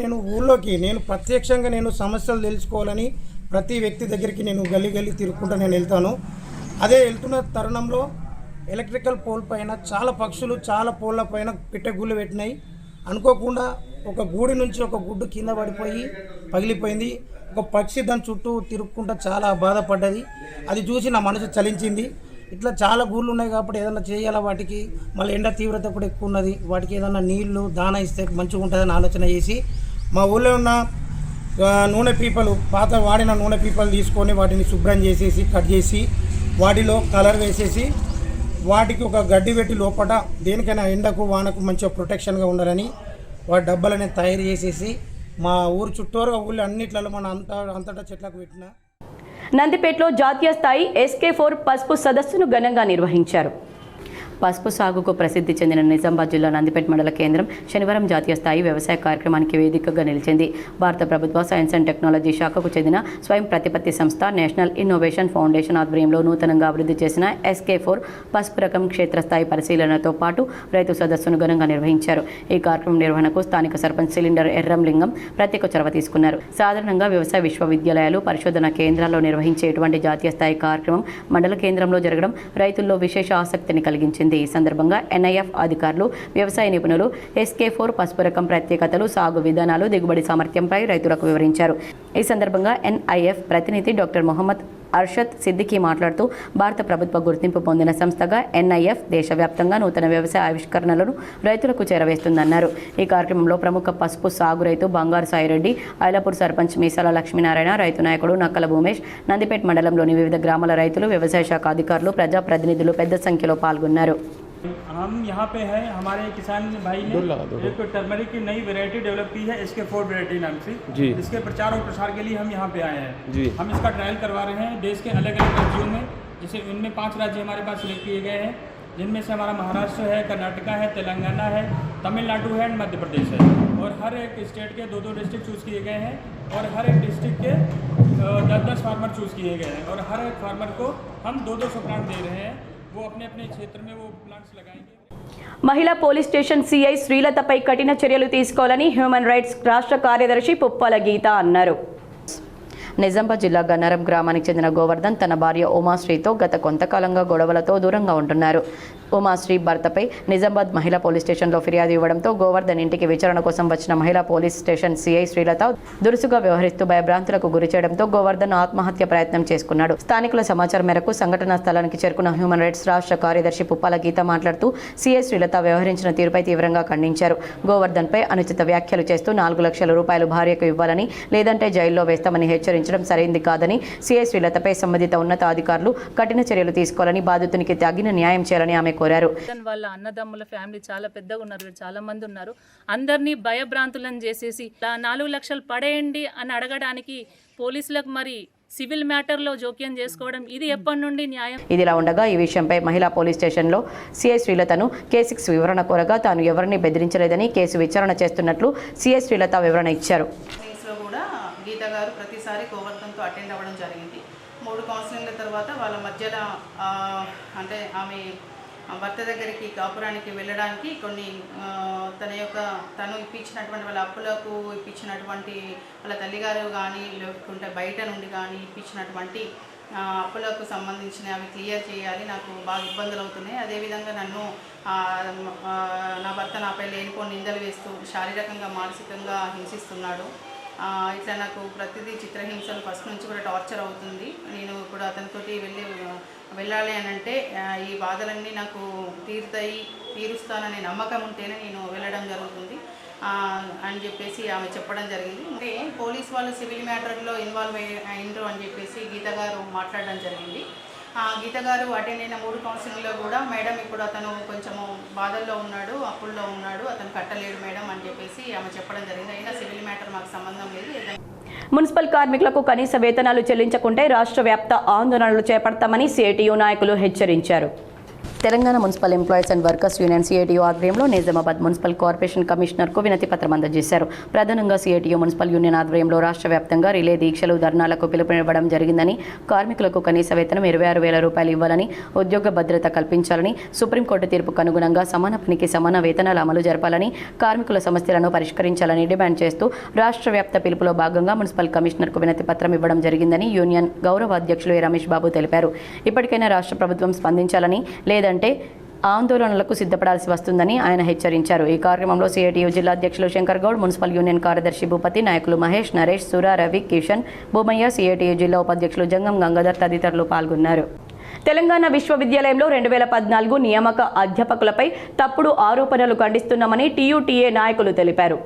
H: నేను ప్రత్యక్షంగా సమస్యలు తెలుసుకోవాలని ప్రతి వ్యక్తి దగ్గరికి నేను గల్లీ తిరుగుకుంటూ నేను వెళ్తాను. అదే వెళ్తున్న తరుణంలో ఎలక్ట్రికల్ పోల్ పైన చాలా పక్షులు చాలా పోల్ల పైన పిట్టగూళ్ళు పెట్టినాయి. అనుకోకుండా ఒక గూడి నుంచి ఒక గుడ్డు కింద పడిపోయి పగిలిపోయింది. ఒక పక్షి దాని చుట్టూ తిరుక్కుంటూ చాలా బాధపడ్డది. అది చూసి నా మనసు చలించింది. ఇట్లా చాలా గూళ్ళు ఉన్నాయి కాబట్టి ఏదైనా చేయాలా వాటికి, మళ్ళీ ఎండ తీవ్రత కూడా ఎక్కువ ఉన్నది, వాటికి ఏదైనా నీళ్లు దానా ఇస్తే మంచిగా ఉంటుందని ఆలోచన చేసి మా ఊళ్ళో ఉన్న నూనె పీపలు, పాత వాడిన నూనె పీపలు తీసుకొని వాటిని శుభ్రం చేసేసి కట్ చేసి వాటిలో కలర్ వేసేసి వాటికి ఒక గడ్డి పెట్టి లోపల దేనికైనా ఎండకు వానకు మంచిగా ప్రొటెక్షన్గా ఉండాలని వాటి డబ్బాలనే తయారు చేసేసి మా ఊరు చుట్టూరుగా ఊళ్ళో అన్నిట్లలో మన అంతటా చెట్లకు పెట్టిన.
A: నందిపేటలో జాతీయ స్థాయి SK4 పసుపు సదస్సును ఘనంగా నిర్వహించారు. పసుపు సాగుకు ప్రసిద్ధి చెందిన నిజామాబాద్ జిల్లా నందిపేట మండల కేంద్రం శనివారం జాతీయ స్థాయి వ్యవసాయ కార్యక్రమానికి వేదికగా నిలిచింది. భారత ప్రభుత్వ సైన్స్ అండ్ టెక్నాలజీ శాఖకు చెందిన స్వయం ప్రతిపత్తి సంస్థ నేషనల్ ఇన్నోవేషన్ ఫౌండేషన్ ఆధ్వర్యంలో నూతనంగా అభివృద్ధి చేసిన SK4 పసుపు రకం క్షేత్రస్థాయి పరిశీలనతో పాటు రైతు సదస్సును ఘనంగా నిర్వహించారు. ఈ కార్యక్రమం నిర్వహణకు స్థానిక సర్పంచ్ సిలిండర్ ఎర్రంలింగం ప్రత్యేక చొరవ తీసుకున్నారు. సాధారణంగా వ్యవసాయ విశ్వవిద్యాలయాలు, పరిశోధన కేంద్రాల్లో నిర్వహించే ఇటువంటి జాతీయ స్థాయి కార్యక్రమం మండల కేంద్రంలో జరగడం రైతుల్లో విశేష ఆసక్తిని కలిగించింది. ఈ సందర్భంగా NIF అధికారులు, వ్యవసాయ నిపుణులు SK4 పసుపు రకం ప్రత్యేకతలు, సాగు విధానాలు, దిగుబడి సామర్థ్యంపై రైతులకు వివరించారు. ఈ సందర్భంగా NIF ప్రతినిధి డాక్టర్ మొహమ్మద్ అర్షద్ సిద్దికీ మాట్లాడుతూ భారత ప్రభుత్వ గుర్తింపు పొందిన సంస్థగా NIF దేశవ్యాప్తంగా నూతన వ్యవసాయ ఆవిష్కరణలను రైతులకు చేరవేస్తుందన్నారు. ఈ కార్యక్రమంలో ప్రముఖ పసుపు సాగు రైతు బంగారు సాయిరెడ్డి, ఐలాపూర్ సర్పంచ్ మీసాల లక్ష్మీనారాయణ, రైతు నాయకుడు నక్కల భూమేష్, నందిపేట మండలంలోని వివిధ గ్రామాల రైతులు, వ్యవసాయ శాఖ అధికారులు, ప్రజాప్రతినిధులు పెద్ద సంఖ్యలో పాల్గొన్నారు.
I: हम यहाँ पे हैं, हमारे किसान भाई ने एक टर्मरिक की नई वैरायटी डेवलप की है SK4 वैरायटी नाम से जी। इसके प्रचार और प्रसार के लिए हम यहाँ पे आए हैं जी। हम इसका ट्रायल करवा रहे हैं देश के अलग अलग राज्यों में, जैसे उनमें 5 राज्य हमारे पास सिलेक्ट किए गए हैं, जिनमें से हमारा महाराष्ट्र है, कर्नाटका है, तेलंगाना है, तमिलनाडु है, मध्य प्रदेश है। और हर एक स्टेट के 2-2 डिस्ट्रिक्ट चूज़ किए गए हैं और हर एक डिस्ट्रिक्ट के 10-10 फार्मर चूज़ किए गए हैं और हर एक फार्मर को हम 200 प्लांट दे रहे हैं, वो अपने अपने क्षेत्र में वो प्लांट्स लगाएंगे.
A: మహిళా పోలీస్ స్టేషన్ CI శ్రీలతపై కఠిన చర్యలు తీసుకోవాలని హ్యూమన్ రైట్స్ రాష్ట్ర కార్యదర్శి పుప్పాల గీత అన్నారు. నిజామాబాద్ జిల్లా గన్నారం గ్రామానికి చెందిన గోవర్ధన్ తన భార్య ఉమాశ్రీతో గత కొంతకాలంగా గొడవలతో దూరంగా ఉంటున్నారు. ఉమాశ్రీ భర్తపై నిజామాబాద్ మహిళా పోలీస్ స్టేషన్లో ఫిర్యాదు ఇవ్వడంతో గోవర్ధన్ ఇంటికి విచారణ కోసం వచ్చిన మహిళా పోలీస్ స్టేషన్ CI శ్రీలత దురుసుగా వ్యవహరిస్తూ భయభ్రాంతులకు గురి చేయడంతో గోవర్ధన్ ఆత్మహత్య ప్రయత్నం చేసుకున్నాడు. స్థానికుల సమాచారం మేరకు సంఘటనా స్థలానికి చేరుకున్న హ్యూమన్ రైట్స్ రాష్ట్ర కార్యదర్శి పుప్పాల గీత మాట్లాడుతూ CI శ్రీలత వ్యవహరించిన తీరుపై తీవ్రంగా ఖండించారు. గోవర్ధన్పై అనుచిత వ్యాఖ్యలు చేస్తూ 4 లక్షల రూపాయలు భార్యకు ఇవ్వాలని, లేదంటే జైల్లో వేస్తామని హెచ్చరించడం సరైంది కాదని, CI శ్రీలతపై సంబంధిత ఉన్నతాధికారులు కఠిన చర్యలు తీసుకోవాలని, బాధితునికి తగిన న్యాయం చేయాలని ఆమె కోరారు.
J: వాళ్ళ అన్నదమ్ముల ఫ్యామిలీ చాలా పెద్దగా ఉన్నారు, చాలా మంది ఉన్నారు. అందరినీ భయభ్రాంతులను చేసేసి 4 లక్షలు పడేయండి అని అడగడానికి పోలీసులకు మరి సివిల్ మ్యాటర్లో జోక్యం చేసుకోవడం ఇది ఎప్పటి నుండి న్యాయం? ఇదిలా ఉండగా ఈ విషయంపై మహిళా పోలీస్ స్టేషన్లో CI శ్రీలతను కేసుకు వివరణ కోరగా తాను ఎవరిని బెదిరించలేదని, కేసు విచారణ చేస్తున్నట్లు CI శ్రీలత వివరణ ఇచ్చారు.
K: కేసులో కూడా గీత గారు ప్రతిసారి గోవర్ధన్తో అటెండ్ అవ్వడం జరిగింది. 3 కౌన్సిలింగ్ల తర్వాత వాళ్ళ మధ్యలో అంటే ఆమె భర్త దగ్గరికి కాపురానికి వెళ్ళడానికి కొన్ని తను ఇప్పించినటువంటి వాళ్ళ అప్పులకు ఇప్పించినటువంటి వాళ్ళ తల్లిగారు కానీ, లేకుంటే బయట నుండి కానీ ఇప్పించినటువంటి అప్పులకు సంబంధించిన అవి క్లియర్ చేయాలి, నాకు బాగా ఇబ్బందులు అవుతున్నాయి, అదేవిధంగా నన్ను నా భర్త నాపై లేనిపోని నిందలు వేస్తూ శారీరకంగా మానసికంగా హింసిస్తున్నాడు, ఇట్లా నాకు ప్రతిదీ చిత్రహింసలు ఫస్ట్ నుంచి కూడా టార్చర్ అవుతుంది, నేను ఇప్పుడు అతనితోటి వెళ్ళాలి అని అంటే ఈ బాధలన్నీ నాకు తీరుస్తాననే నమ్మకం ఉంటేనే నేను వెళ్ళడం జరుగుతుంది అని చెప్పేసి ఆమె చెప్పడం జరిగింది. అంటే పోలీస్ వాళ్ళు సివిల్ మ్యాటర్లో ఇన్వాల్వ్ అయ్యిండ్రు అని చెప్పేసి గీత గారు మాట్లాడడం జరిగింది. గీత గారు అటెండ్ అయిన 3 కౌన్సిలింగ్లో కూడా మేడం ఇప్పుడు అతను కొంచెము బాధల్లో ఉన్నాడు, అప్పుల్లో ఉన్నాడు, అతను కట్టలేడు మేడం అని చెప్పేసి ఆమె చెప్పడం జరిగింది. అయినా సివిల్ మ్యాటర్ మాకు సంబంధం లేదు.
A: మున్సిపల్ కార్మికులకు కనీస వేతనాలు చెల్లించకుంటే రాష్ట్ర వ్యాప్త ఆందోళనలు చేపడతామని CITU నాయకులు హెచ్చరించారు. Telangana municipal employees and workers union CITU ఆధ్వర్యంలో నిజామాబాద్ మున్సిపల్ కార్పొరేషన్ కమిషనర్కు వినతి పత్రం అందజేశారు. ప్రధానంగా CITU మున్సిపల్ యూనియన్ ఆధ్వర్యంలో రాష్ట్ర వ్యాప్తంగా రిలే దీక్షలు, ధర్నాలకు పిలుపునివ్వడం జరిగిందని, కార్మికులకు కనీస వేతనం 26,000 రూపాయలు ఇవ్వాలని, ఉద్యోగ భద్రత కల్పించాలని, సుప్రీంకోర్టు తీర్పుకు అనుగుణంగా సమాన పనికి సమాన వేతనాల అమలు జరపాలని, కార్మికుల సమస్యలను పరిష్కరించాలని డిమాండ్ చేస్తూ రాష్ట్ర వ్యాప్త పిలుపులో భాగంగా మున్సిపల్ కమిషనర్కు వినతి పత్రం ఇవ్వడం జరిగిందని యూనియన్ గౌరవ అధ్యక్షులు రమేష్ బాబు తెలిపారు. ఇప్పటికైనా రాష్ట్ర ప్రభుత్వం స్పందించాలని, లేదంటే ఆందోళనలకు సిద్ధపడాల్సి వస్తుందని ఆయన హెచ్చరించారు. ఈ కార్యక్రమంలో సిఐటియు జిల్లా అధ్యక్షులు శంకర్ గౌడ్, మున్సిపల్ యూనియన్ కార్యదర్శి భూపతి, నాయకులు మహేష్, నరేష్, సురా, రవి, కిషన్, భూమయ్య, సిఐటియు జిల్లా ఉపాధ్యక్షులు జంగం గంగాధర్ తదితరులు పాల్గొన్నారు. తెలంగాణ విశ్వవిద్యాలయంలో 2014 నియామక అధ్యాపకులపై తప్పుడు ఆరోపణలు ఖండిస్తున్నామని టీయూటీఏ నాయకులు తెలిపారు.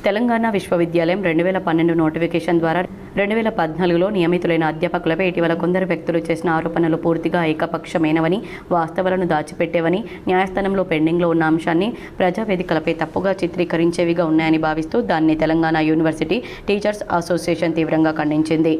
A: తెలంగాణ విశ్వవిద్యాలయం 2012 నోటిఫికేషన్ ద్వారా 2014లో నియమితులైన అధ్యాపకులపై ఇటీవల కొందరు వ్యక్తులు చేసిన ఆరోపణలు పూర్తిగా ఏకపక్షమైనవని, వాస్తవాలను దాచిపెట్టేవని, న్యాయస్థానంలో పెండింగ్లో ఉన్న అంశాన్ని ప్రజావేదికలపై తప్పుగా చిత్రీకరించేవిగా ఉన్నాయని భావిస్తూ దాన్ని తెలంగాణ యూనివర్సిటీ టీచర్స్ అసోసియేషన్ తీవ్రంగా ఖండించింది.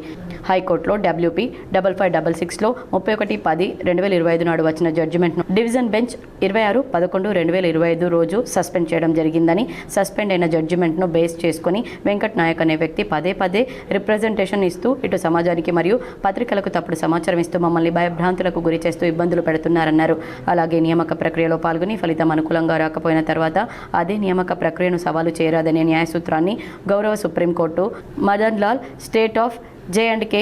A: హైకోర్టులో WP 5566లో 31/10/2025 నాడు వచ్చిన జడ్జిమెంట్ను డివిజన్ బెంచ్ 26/11/2025 రోజు సస్పెండ్ చేయడం జరిగిందని, సస్పెండ్ అయిన జడ్జిమెంట్ను బేస్ చేసుకుని వెంకట్ నాయక్ అనే వ్యక్తి పదే పదే రిప్రజెంటేషన్ ఇస్తూ ఇటు సమాజానికి మరియు పత్రికలకు తప్పుడు సమాచారం ఇస్తూ మమ్మల్ని భయభ్రాంతులకు గురి చేస్తూ ఇబ్బందులు పెడుతున్నారన్నారు. అలాగే నియామక ప్రక్రియలో పాల్గొని ఫలితం అనుకూలంగా రాకపోయిన తర్వాత అదే నియామక ప్రక్రియను సవాలు చేయరాదనే న్యాయ సూత్రాన్ని గౌరవ supreme court Madan Lal state of J&K,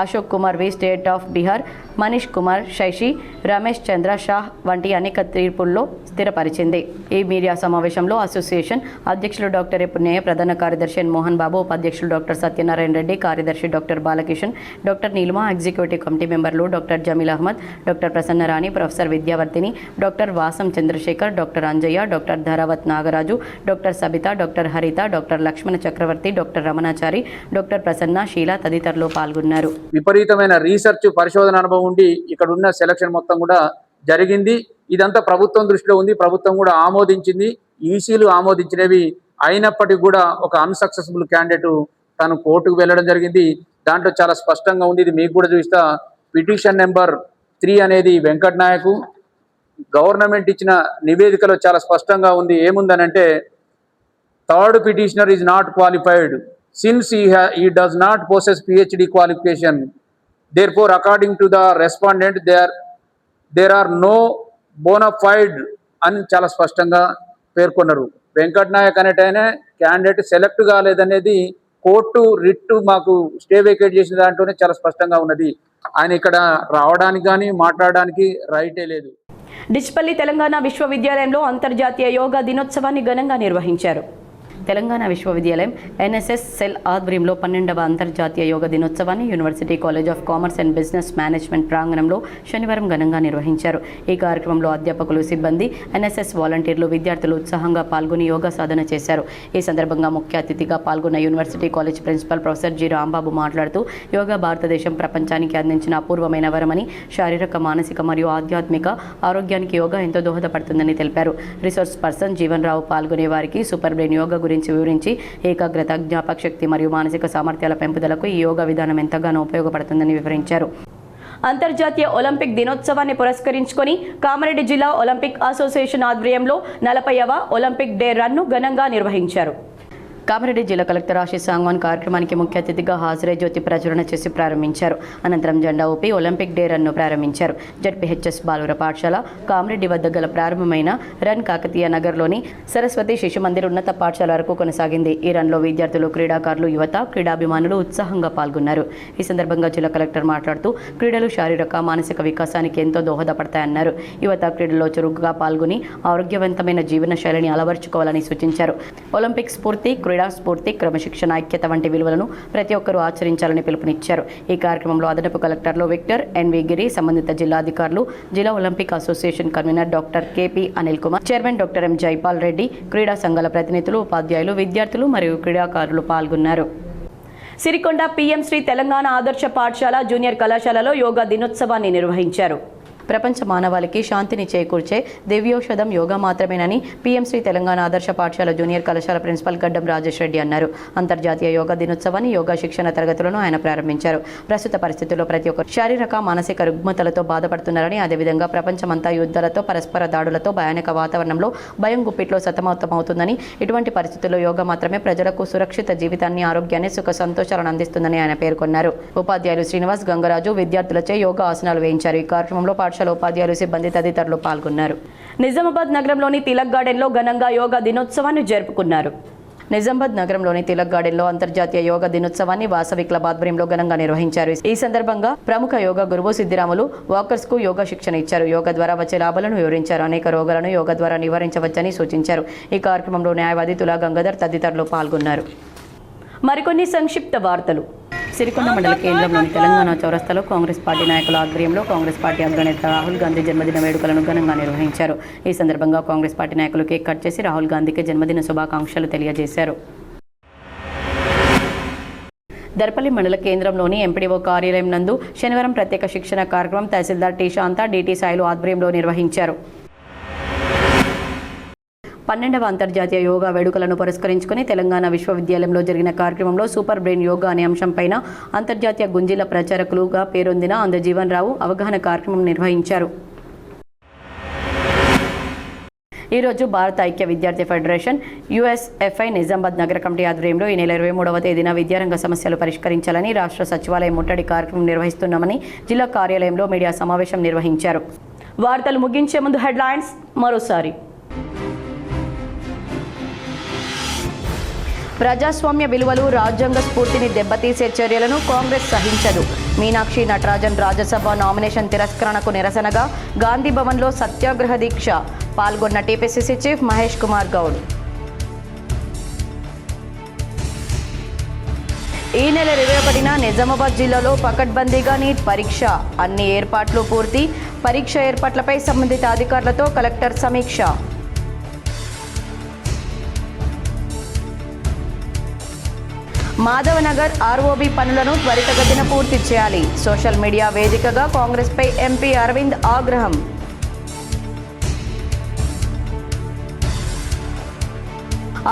A: Ashok Kumar v state of Bihar, Manish Kumar Shaishi, Ramesh Chandra Shah వంటి అనేక తీర్పుల్లో స్థిరపరిచింది. ఈ మీడియా సమావేశంలో అసోసియేషన్ అధ్యక్షులు డాక్టర్ పున్నయ్య, ప్రధాన కార్యదర్శి మోహన్ బాబు, ఉపాధ్యక్షులు డాక్టర్ సత్యనారాయణ రెడ్డి, కార్యదర్శి doctor Balakishan, doctor Neelima, executive committee మెంబర్లు doctor Jameel Ahmed, doctor Prasanna Rani, professor Vidyavarthini, doctor Vasam Chandrashekar, doctor Anjaiah, doctor Dharavath Nagaraju, doctor Sabitha, doctor Haritha, doctor Lakshmana Chakravarthy, doctor Ramanachari, doctor Prasanna, Sheela తదితరులు పాల్గొన్నారు.
L: విపరీతమైన రీసెర్చ్ పరిశోధన అనుభవం ఉండి ఇక్కడ ఉన్న సెలక్షన్ మొత్తం కూడా జరిగింది. ఇదంతా ప్రభుత్వం దృష్టిలో ఉంది, ప్రభుత్వం కూడా ఆమోదించింది, ఈసీలు ఆమోదించినవి. అయినప్పటికీ కూడా ఒక అన్సక్సెస్ఫుల్ క్యాండిడేట్ తను కోర్టుకు వెళ్ళడం జరిగింది. దాంట్లో చాలా స్పష్టంగా ఉంది, ఇది మీకు కూడా చూస్తా. పిటిషన్ నెంబర్ 3 అనేది వెంకట్ నాయక్. గవర్నమెంట్ ఇచ్చిన నివేదికలో చాలా స్పష్టంగా ఉంది. ఏముందనంటే, third petitioner is not qualified since he does not possess PhD qualification. Therefore, according to the respondent, there are no bona fide అని చాలా స్పష్టంగా పేర్కొన్నారు. వెంకట్ నాయక్ అనేటైనా క్యాండిడేట్ సెలెక్ట్ కాలేదనేది కోర్టు రిట్ మాకు స్టే వేకేట్ చేసిన దాంట్లోనే చాలా స్పష్టంగా ఉన్నది. ఆయన ఇక్కడ రావడానికి కానీ మాట్లాడడానికి రైటే లేదు.
A: డిచ్పల్లి తెలంగాణ విశ్వవిద్యాలయంలో అంతర్జాతీయ యోగా దినోత్సవాన్ని ఘనంగా నిర్వహించారు. తెలంగాణ విశ్వవిద్యాలయం NSS సెల్ ఆధ్వర్యంలో 12వ అంతర్జాతీయ యోగ దినోత్సవాన్ని university college of commerce and business management ప్రాంగణంలో శనివారం ఘనంగా నిర్వహించారు. ఈ కార్యక్రమంలో అధ్యాపకులు, సిబ్బంది, NSS వాలంటీర్లు, విద్యార్థులు ఉత్సాహంగా పాల్గొని యోగా సాధన చేశారు. ఈ సందర్భంగా ముఖ్య అతిథిగా పాల్గొన్న university college principal professor G Rambabu మాట్లాడుతూ, యోగా భారతదేశం ప్రపంచానికి అందించిన అపూర్వమైన వరమని, శారీరక, మానసిక మరియు ఆధ్యాత్మిక ఆరోగ్యానికి యోగా ఎంతో దోహదపడుతుందని తెలిపారు. రిసోర్స్ పర్సన్ జీవన్ రావు పాల్గొనే వారికి సూపర్ బ్రెయిన్ యోగా గురించి వివరించి ఏకాగ్రత, జ్ఞాపక శక్తి మరియు మానసిక సామర్థ్యాల పెంపుదలకు ఈ యోగా విధానం ఎంతగానో ఉపయోగపడుతుందని వివరించారు. అంతర్జాతీయ ఒలింపిక్ దినోత్సవాన్ని పురస్కరించుకొని కామారెడ్డి జిల్లా ఒలింపిక్ అసోసియేషన్ ఆధ్వర్యంలో 40వ ఒలింపిక్ డే రన్ను ఘనంగా నిర్వహించారు. కామారెడ్డి జిల్లా కలెక్టర్ ఆశీష్ సాంగ్వాన్ కార్యక్రమానికి ముఖ్య అతిథిగా హాజరై జ్యోతి ప్రజ్వలన చేసి ప్రారంభించారు. అనంతరం జెండా ఊపి ఒలింపిక్ డే రన్ను ప్రారంభించారు. జడ్పీహెచ్ఎస్ బాలుర పాఠశాల కామారెడ్డి వద్ద గల ప్రారంభమైన రన్ కాకతీయ నగర్లోని సరస్వతి శిశు మందిర్ ఉన్నత పాఠశాల వరకు కొనసాగింది. ఈ రన్లో విద్యార్థులు, క్రీడాకారులు, యువత, క్రీడాభిమానులు ఉత్సాహంగా పాల్గొన్నారు. ఈ సందర్భంగా జిల్లా కలెక్టర్ మాట్లాడుతూ, క్రీడలు శారీరక, మానసిక వికాసానికి ఎంతో దోహదపడతాయన్నారు. యువత క్రీడల్లో చురుకుగా పాల్గొని ఆరోగ్యవంతమైన జీవన శైలిని అలవర్చుకోవాలని సూచించారు. ఒలింపిక్ స్ఫూర్తి, స్ఫూర్తి, క్రమశిక్షణ, ఐక్యత వంటి విలువలను ప్రతి ఒక్కరూ ఆచరించాలని పిలుపునిచ్చారు. ఈ కార్యక్రమంలో అదనపు కలెక్టర్లు విక్టర్ ఎన్వి గిరి, సంబంధిత జిల్లా అధికారులు, జిల్లా Olympic association convener doctor KP Anil Kumar, chairman doctor M Jaipal Reddy, క్రీడా సంఘాల ప్రతినిధులు, ఉపాధ్యాయులు, విద్యార్థులు మరియు క్రీడాకారులు పాల్గొన్నారు. సిరికొండ PM శ్రీ తెలంగాణ ఆదర్శ పాఠశాల జూనియర్ కళాశాలలో యోగా దినోత్సవాన్ని నిర్వహించారు. ప్రపంచ మానవాళికి శాంతిని చేకూర్చే దివ్యోషధం యోగా మాత్రమేనని PM శ్రీ తెలంగాణ ఆదర్శ పాఠశాల జూనియర్ కళాశాల ప్రిన్సిపల్ గడ్డం రాజేష్ రెడ్డి అన్నారు. అంతర్జాతీయ యోగా దినోత్సవాన్ని, యోగా శిక్షణ తరగతులను ఆయన ప్రారంభించారు. ప్రస్తుత పరిస్థితుల్లో ప్రతి ఒక్కరు శారీరక, మానసిక రుగ్మతలతో బాధపడుతున్నారని, అదేవిధంగా ప్రపంచమంతా యుద్ధాలతో, పరస్పర దాడులతో, భయానక వాతావరణంలో భయం గుప్పిట్లో సతమతమవుతుందని, ఇటువంటి పరిస్థితుల్లో యోగా మాత్రమే ప్రజలకు సురక్షిత జీవితాన్ని, ఆరోగ్యాన్ని, సుఖ సంతోషాలను అందిస్తుందని ఆయన పేర్కొన్నారు. ఉపాధ్యాయులు శ్రీనివాస్, గంగరాజు విద్యార్థులచే యోగా ఆసనాలు వేయించారు. ఈ కార్యక్రమంలో ఉపాధ్యాయులు, సిబ్బంది తదితరులు పాల్గొన్నారు. నిజామాబాద్ నగరంలోని తిలక్ గార్డెన్లో ఘనంగా యోగా దినోత్సవాన్ని జరుపుకున్నారు. నిజామాబాద్ నగరంలోని తిలక్ గార్డెన్లో అంతర్జాతీయ యోగా దినోత్సవాన్ని వాసవి క్లబ్ ఆధ్వర్యంలో ఘనంగా నిర్వహించారు. ఈ సందర్భంగా ప్రముఖ యోగా గురువు సిద్ధిరాములు వాకర్స్ కు యోగా శిక్షణ ఇచ్చారు. యోగా ద్వారా వచ్చే లాభాలను వివరించారు. అనేక రోగాలను యోగా ద్వారా నివారించవచ్చని సూచించారు. ఈ కార్యక్రమంలో న్యాయవాది తులా గంగాధర్ తదితరులు పాల్గొన్నారు. మరికొన్ని సంక్షిప్త వార్తలు. సిరికొండ మండల కేంద్రంలోని తెలంగాణ చౌరస్తాలో కాంగ్రెస్ పార్టీ నాయకుల ఆధ్వర్యంలో కాంగ్రెస్ పార్టీ అగ్రనేత రాహుల్ గాంధీ జన్మదిన వేడుకలను ఘనంగా నిర్వహించారు. ఈ సందర్భంగా కాంగ్రెస్ పార్టీ నాయకులు కేక్ కట్ చేసి రాహుల్ గాంధీకి జన్మదిన శుభాకాంక్షలు తెలియజేశారు. దర్పల్లి మండల కేంద్రంలోని ఎంపీడీఓ కార్యాలయం నందు శనివారం ప్రత్యేక శిక్షణ కార్యక్రమం తహసీల్దార్ టీ శాంత, డిటి సాయిలు ఆధ్వర్యంలో నిర్వహించారు. 12వ అంతర్జాతీయ యోగా వేడుకలను పురస్కరించుకుని తెలంగాణ విశ్వవిద్యాలయంలో జరిగిన కార్యక్రమంలో సూపర్ బ్రెయిన్ యోగా అనే అంశంపైన అంతర్జాతీయ గుంజీల ప్రచారకులుగా పేరొందిన అందజీవన్ రావు అవగాహన కార్యక్రమం నిర్వహించారు. ఈరోజు భారత ఐక్య విద్యార్థి ఫెడరేషన్ యుఎస్ఎఫ్ఐ నిజామాబాద్ నగర కమిటీ ఆధ్వర్యంలో ఈ నెల 23వ తేదీన విద్యారంగ సమస్యలు పరిష్కరించాలని రాష్ట్ర సచివాలయం ముట్టడి కార్యక్రమం నిర్వహిస్తున్నామని జిల్లా కార్యాలయంలో మీడియా సమావేశం నిర్వహించారు. వార్తలు ముగించే ముందు హెడ్లైన్స్ మరోసారి. ప్రజాస్వామ్య విలువలు, రాజ్యాంగ స్ఫూర్తిని దెబ్బతీసే చర్యలను కాంగ్రెస్ సహించదు. మీనాక్షి నటరాజన్ రాజ్యసభ నామినేషన్ తిరస్కరణకు నిరసనగా గాంధీ భవన్లో సత్యాగ్రహ దీక్ష. పాల్గొన్న టీపీసీసీ చీఫ్ మహేష్ కుమార్ గౌడ్. ఈ నెల 21న నిజామాబాద్ జిల్లాలో పకడ్బందీగా నీట్ పరీక్ష. అన్ని ఏర్పాట్లు పూర్తి. పరీక్ష ఏర్పాట్లపై సంబంధిత అధికారులతో కలెక్టర్ సమీక్ష. మాధవనగర్ ఆర్ఓబీ పనులను త్వరితగతిన పూర్తి చేయాలి. సోషల్ మీడియా వేదికగా కాంగ్రెస్పై ఎంపీ అరవింద్ ఆగ్రహం.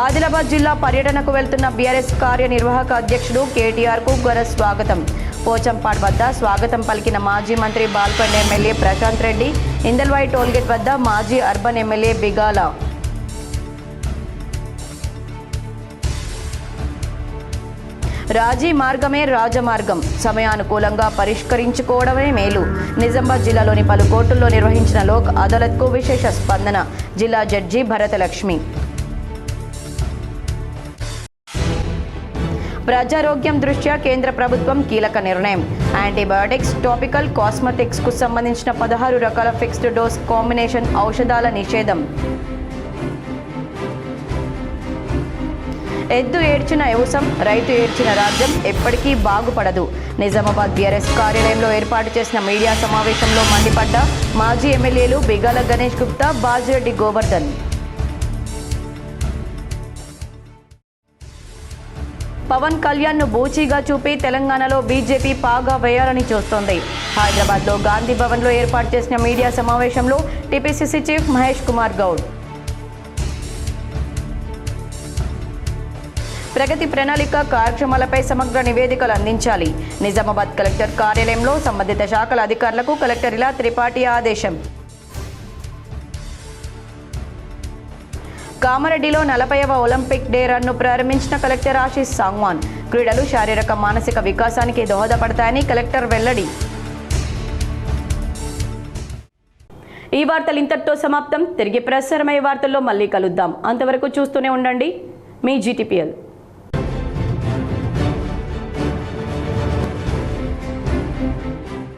A: ఆదిలాబాద్ జిల్లా పర్యటనకు వెళ్తున్న బీఆర్ఎస్ కార్యనిర్వాహక అధ్యక్షుడు కేటీఆర్కు ఘన స్వాగతం. పోచంపాడ్ వద్ద స్వాగతం పలికిన మాజీ మంత్రి బాల్కొండ ఎమ్మెల్యే ప్రశాంత్ రెడ్డి. ఇందల్వాయి టోల్గేట్ వద్ద మాజీ అర్బన్ ఎమ్మెల్యే బిగాల. రాజీ మార్గమే రాజమార్గం. సమయానుకూలంగా పరిష్కరించుకోవడమే మేలు. నిజామాబాద్ జిల్లాలోని పలు కోర్టుల్లో నిర్వహించిన లోక్ అదాలత్కు విశేష స్పందన. జిల్లా జడ్జి భరతలక్ష్మి. ప్రజారోగ్యం దృష్ట్యా కేంద్ర ప్రభుత్వం కీలక నిర్ణయం. యాంటీబయాటిక్స్, టాపికల్, కాస్మెటిక్స్కు సంబంధించిన 16 రకాల ఫిక్స్డ్ డోస్ కాంబినేషన్ ఔషధాల నిషేధం. ఎద్దు ఏడ్చిన యవసం, రైతు ఏడ్చిన రాజ్యం ఎప్పటికీ బాగుపడదు. నిజామాబాద్ బీఆర్ఎస్ కార్యాలయంలో ఏర్పాటు చేసిన మీడియా సమావేశంలో మండిపడ్డ మాజీ ఎమ్మెల్యేలు బిగాల గణేష్ గుప్తా, బాజిరెడ్డి గోవర్ధన్. పవన్ కళ్యాణ్ ను బూచీగా చూపి తెలంగాణలో బీజేపీ పాగా వేయాలని చూస్తోంది. హైదరాబాద్లో గాంధీ భవన్లో ఏర్పాటు చేసిన మీడియా సమావేశంలో టీపీసీసీ చీఫ్ మహేష్ కుమార్ గౌడ్. ప్రగతి ప్రణాళిక కార్యక్రమాలపై సమగ్ర నివేదికలు అందించాలి. నిజామాబాద్ కలెక్టర్ కార్యాలయంలో సంబంధిత శాఖల అధికారులకు కలెక్టర్ ఇలా త్రిపాఠి ఆదేశం. కామారెడ్డిలో 40వ ఒలింపిక్ డే రన్ను ప్రారంభించిన కలెక్టర్ ఆశీష్ సాంగ్వాన్. క్రీడలు శారీరక మానసిక వికాసానికి దోహదపడతాయని కలెక్టర్ వెల్లడి. ఈ వార్తలు ఇంతటితో సమాప్తం. తిరిగి ప్రసారమయ్యే వార్తల్లో మళ్ళీ కలుద్దాం. అంతవరకు చూస్తూనే ఉండండి మీ GTPL.